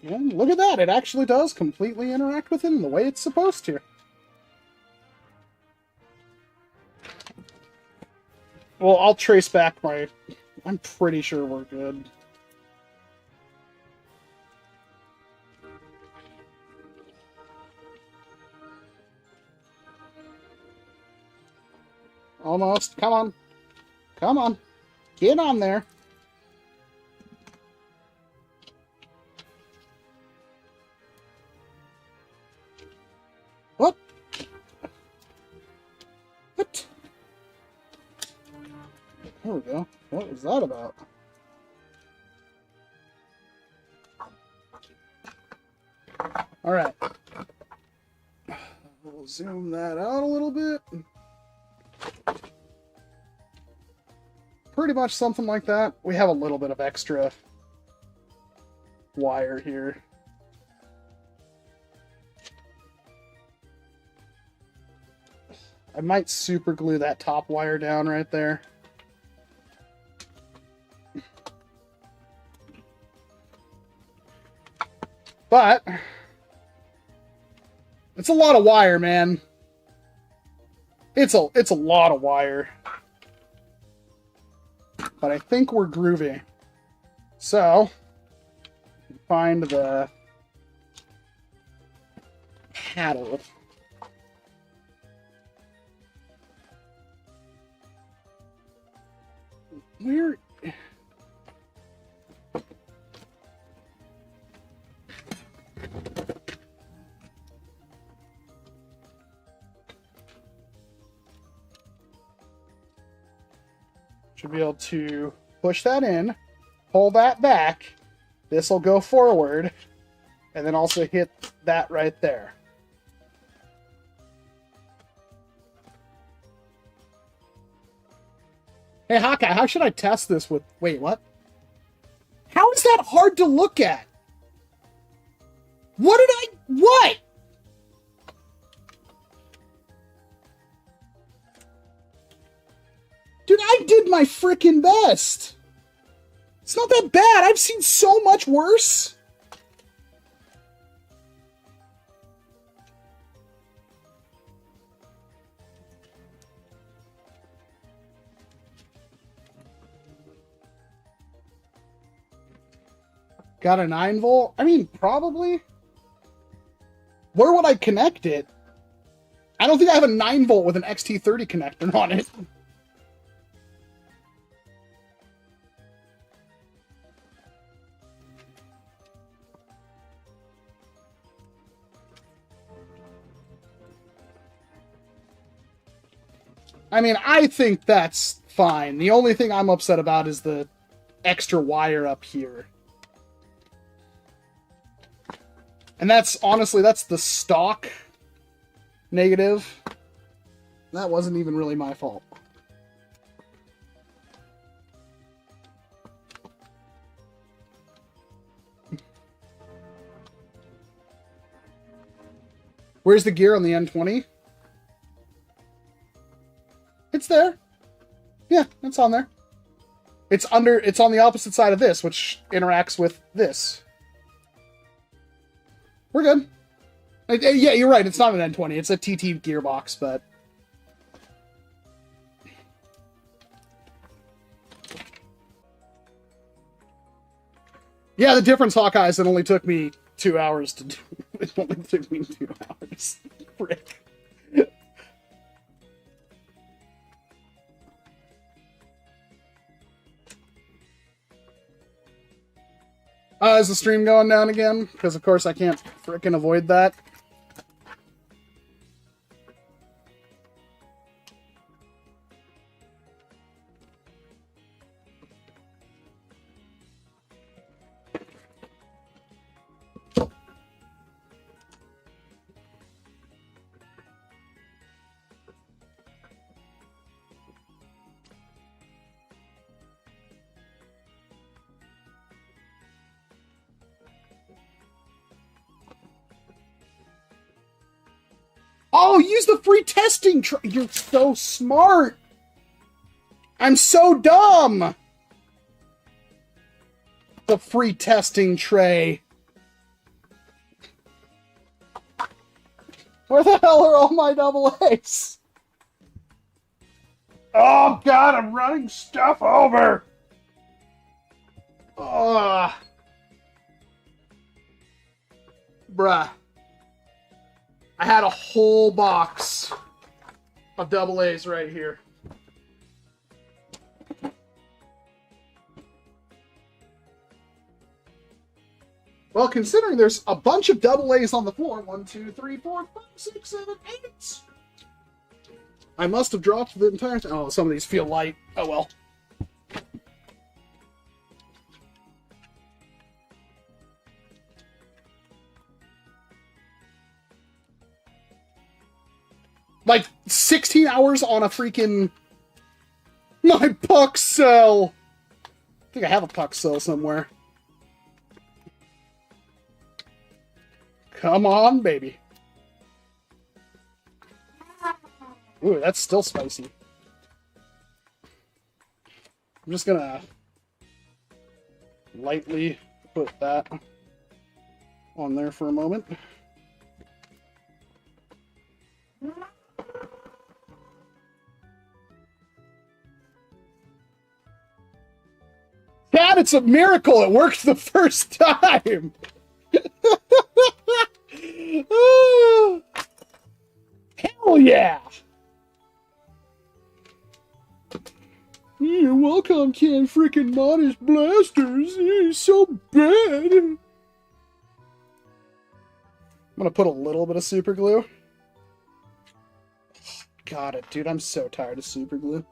And look at that. It actually does completely interact with it in the way it's supposed to. Well, I'll trace back my... I'm pretty sure we're good. Almost. Come on. Come on. Get on there. What? What? There we go. What was that about? All right. We'll zoom that out a little bit. Pretty much something like that. We have a little bit of extra wire here. I might super glue that top wire down right there. But it's a lot of wire, man. It's a lot of wire. but I think we're groovy. So, find the paddle. Where? Should be able to push that in, pull that back. This will go forward, and then also hit that right there. Hey, Hawkeye, how should I test this with... Wait, what? How is that hard to look at? What did I... What? Dude, I did my freaking best. It's not that bad. I've seen so much worse. Got a 9-volt? I mean, probably. Where would I connect it? I don't think I have a 9-volt with an XT30 connector on it. I mean, I think that's fine. The only thing I'm upset about is the extra wire up here. And that's, honestly, that's the stock negative. That wasn't even really my fault. Where's the gear on the N20? It's there. Yeah, it's on there. It's on the opposite side of this, which interacts with this. We're good. Yeah, you're right. It's not an N20. It's a TT gearbox, but... Yeah, the difference, Hawkeye, is it only took me 2 hours to do. It only took me 2 hours. Frick. Is the stream going down again? Because, of course, I can't frickin' avoid that. Oh, use the free testing tray. You're so smart. I'm so dumb. The free testing tray. Where the hell are all my double A's? Oh, God, I'm running stuff over. Ugh. Bruh. I had a whole box of double A's right here. Well, considering there's a bunch of double A's on the floor, 1, 2, 3, 4, 5, 6, 7, 8. I must have dropped the entire thing. Oh, some of these feel light. Oh, well. Like, 16 hours on a freaking... My puck cell! I think I have a puck cell somewhere. Come on, baby. Ooh, that's still spicy. I'm just gonna... lightly put that on there for a moment. God, it's a miracle it worked the first time! Oh, hell yeah! Yeah, Walcom can't freaking mod his blasters. He's so bad. I'm gonna put a little bit of super glue. Got it, dude. I'm so tired of super glue.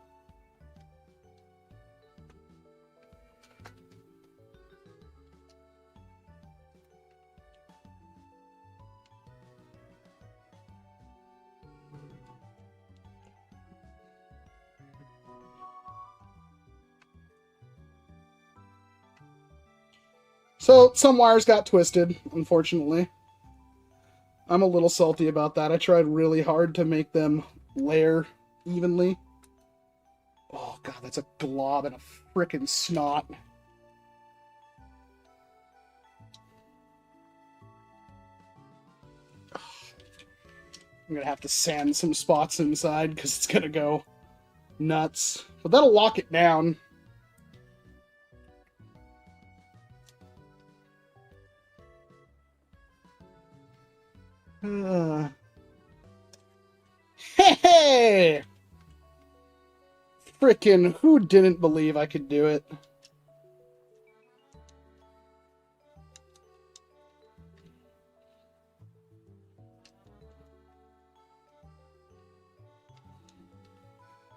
So, some wires got twisted, unfortunately. I'm a little salty about that. I tried really hard to make them layer evenly. Oh, God, that's a glob and a frickin' snot. I'm gonna have to sand some spots inside because it's gonna go nuts. But that'll lock it down. Hey! Frickin' who didn't believe I could do it?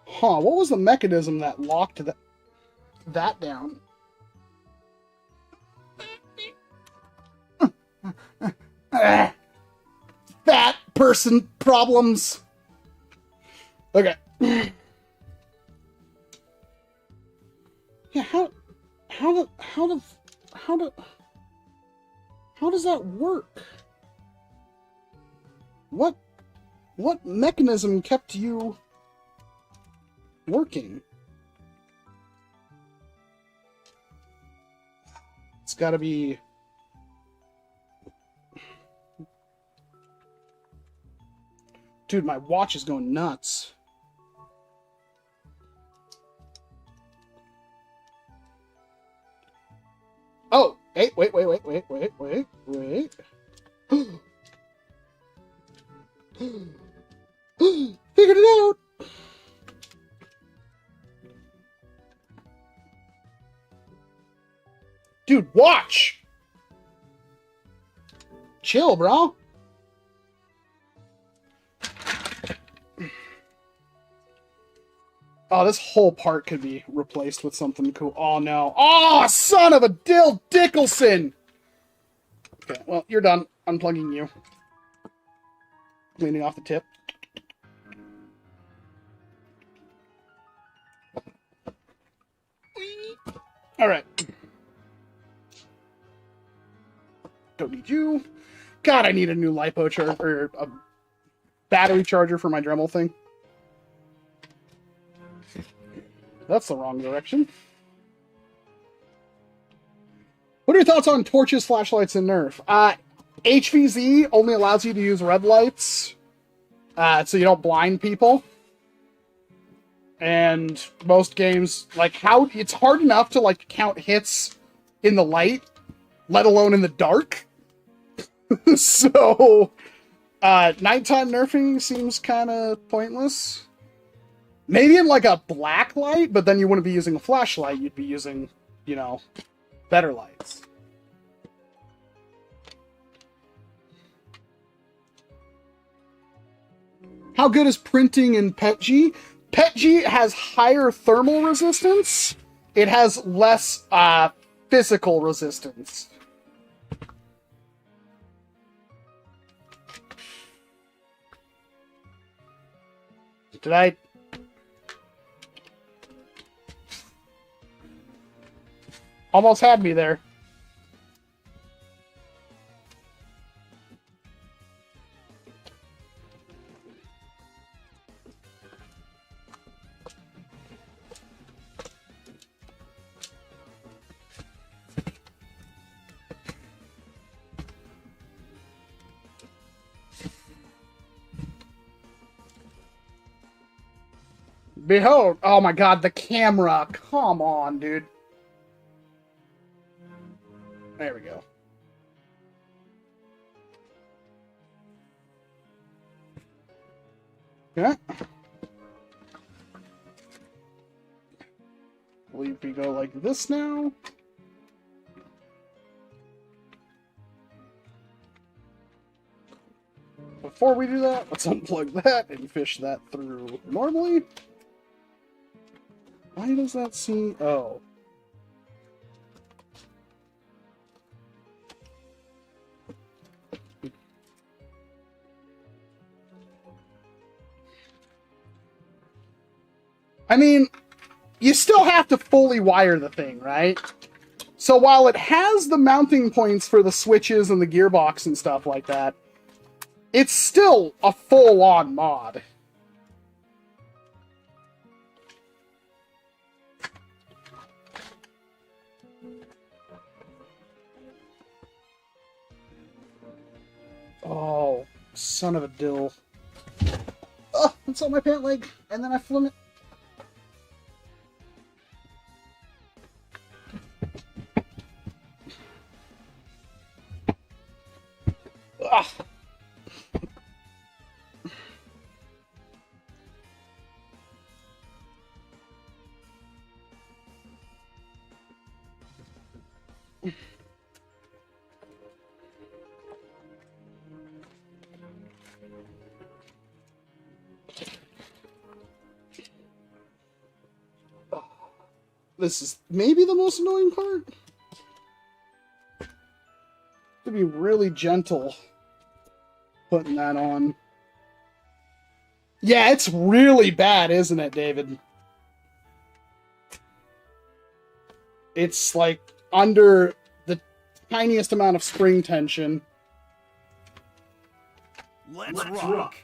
Huh, what was the mechanism that locked that down? Fat person problems. Okay. Yeah, how does that work? What mechanism kept you working? It's got to be. Dude, my watch is going nuts. Oh, hey, wait. Figured it out. Dude, watch. Chill, bro. Oh, this whole part could be replaced with something cool. Oh, no. Oh, son of a Dill Dickelson! Okay, well, you're done. Unplugging you. Cleaning off the tip. Alright. Don't need you. God, I need a new LiPo charger, or a battery charger for my Dremel thing. That's the wrong direction. What are your thoughts on torches, flashlights, and Nerf? HVZ only allows you to use red lights, so you don't blind people. And most games, like, it's hard enough to, like, count hits in the light, let alone in the dark. So, nighttime nerfing seems kind of pointless. Maybe in, like, a black light, but then you wouldn't be using a flashlight. You'd be using, you know, better lights. How good is printing in PETG? PETG has higher thermal resistance. It has less physical resistance. Did I... Almost had me there. Behold! Oh my god, the camera! Come on, dude. There we go. Okay. I believe we go like this now. Before we do that, let's unplug that and fish that through normally. Why does that seem... Oh. I mean, you still have to fully wire the thing, right? So while it has the mounting points for the switches and the gearbox and stuff like that, it's still a full-on mod. Oh, son of a dill. Oh, it's on my pant leg, and then I fling it. Ugh. This is maybe the most annoying part. To be really gentle putting that on. Yeah, it's really bad, isn't it, David? It's like under the tiniest amount of spring tension. Let's rock.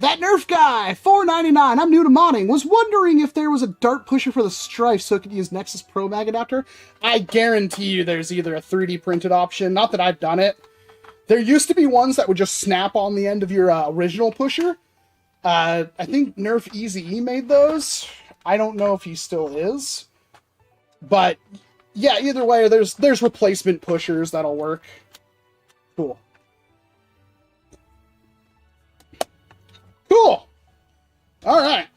That Nerf guy, $4.99. I'm new to modding. Was wondering if there was a dart pusher for the Stryfe so I could use Nexus Pro mag adapter. I guarantee you there's either a 3D printed option. Not that I've done it. There used to be ones that would just snap on the end of your original pusher. I think Nerf Easy E made those. I don't know if he still is. But yeah, either way, there's replacement pushers that'll work. Cool. Cool. All right.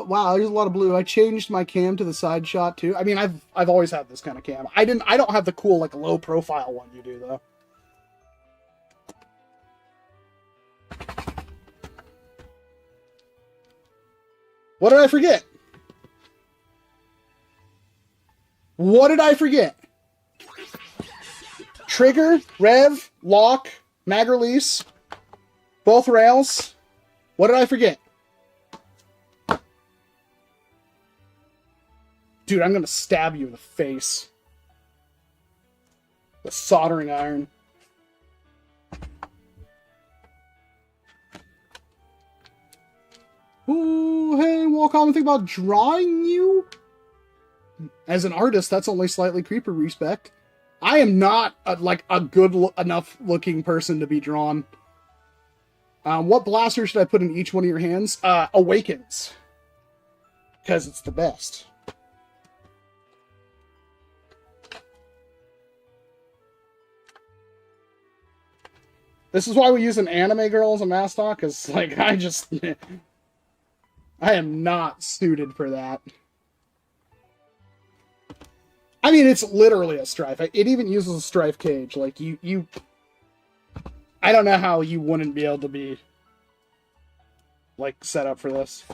Wow, there's a lot of blue. I changed my cam to the side shot too. I mean, I've always had this kind of cam. I don't have the cool like low profile one you do though. What did I forget? What did I forget? Trigger, rev, lock, mag release, both rails. What did I forget? Dude, I'm gonna stab you in the face. The soldering iron. Ooh, hey, Walcom, think about drawing you? As an artist, that's only slightly creeper respect. I am not a good enough looking person to be drawn. What blaster should I put in each one of your hands? Awakens. Because it's the best. This is why we use an anime girl as a mascot, because, like, I am not suited for that. I mean, it's literally a Stryfe. It even uses a Stryfe cage. Like, I don't know how you wouldn't be able to be, like, set up for this.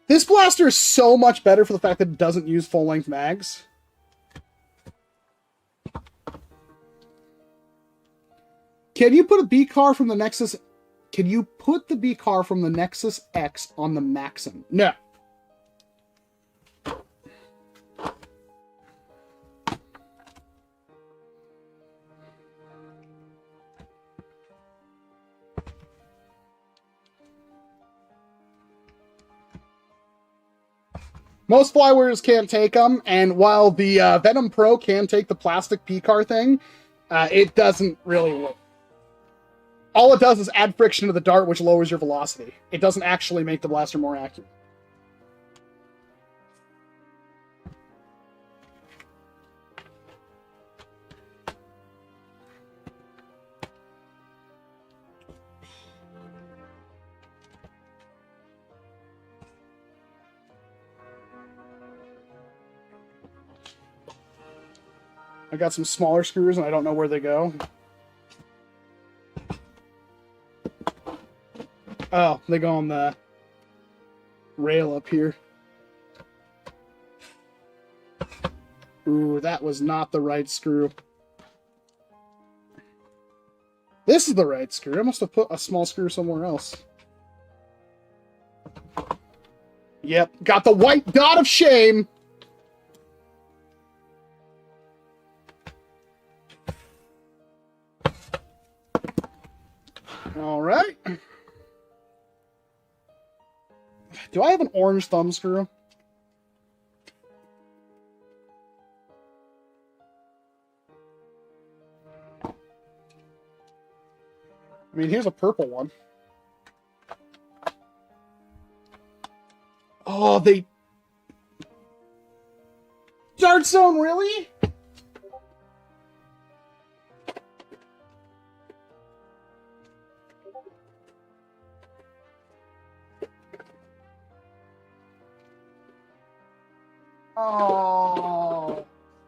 This blaster is so much better for the fact that it doesn't use full-length mags. Can you put a B car from the Nexus... Can you put the B car from the Nexus X on the Maxim? No. Most flywheels can't take them, and while the Venom Pro can take the plastic P-car thing, it doesn't really work. All it does is add friction to the dart, which lowers your velocity. It doesn't actually make the blaster more accurate. I got some smaller screws, and I don't know where they go. Oh, they go on the rail up here. Ooh, that was not the right screw. This is the right screw. I must have put a small screw somewhere else. Yep, got the white dot of shame. All right. Do I have an orange thumb screw? I mean, here's a purple one. Oh, they... Dart zone, really? Oh,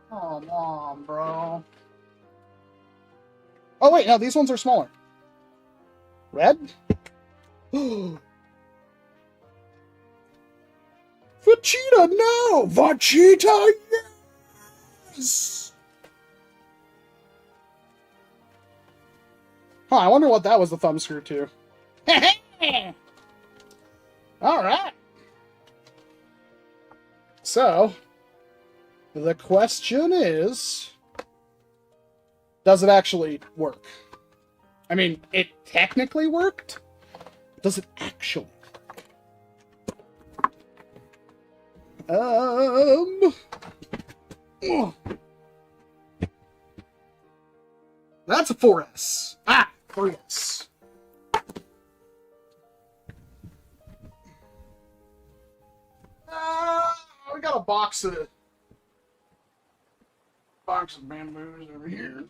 come on, bro. Oh, wait, no, these ones are smaller. Red? Vegeta, no! Vegeta, yes! Huh, I wonder what that was the thumb screw to. Alright. So, the question is, does it actually work? I mean, it technically worked. Does it actually work? That's a 4S. Ah, 3S. We got a box of bamboos over here.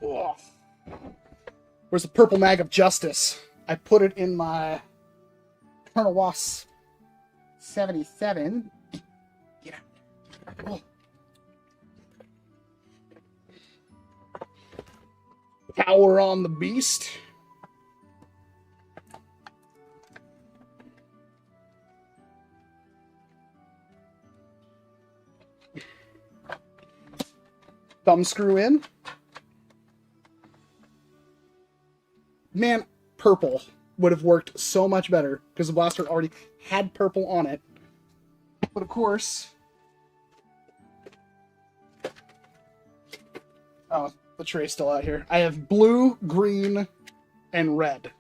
Oh. Where's the purple mag of justice? I put it in my Colonel Wasp 77. Get out. Oh. Power on the beast. Thumb screw in. Man, purple would have worked so much better because the blaster already had purple on it. But of course... Oh, the tray's still out here. I have blue, green, and red.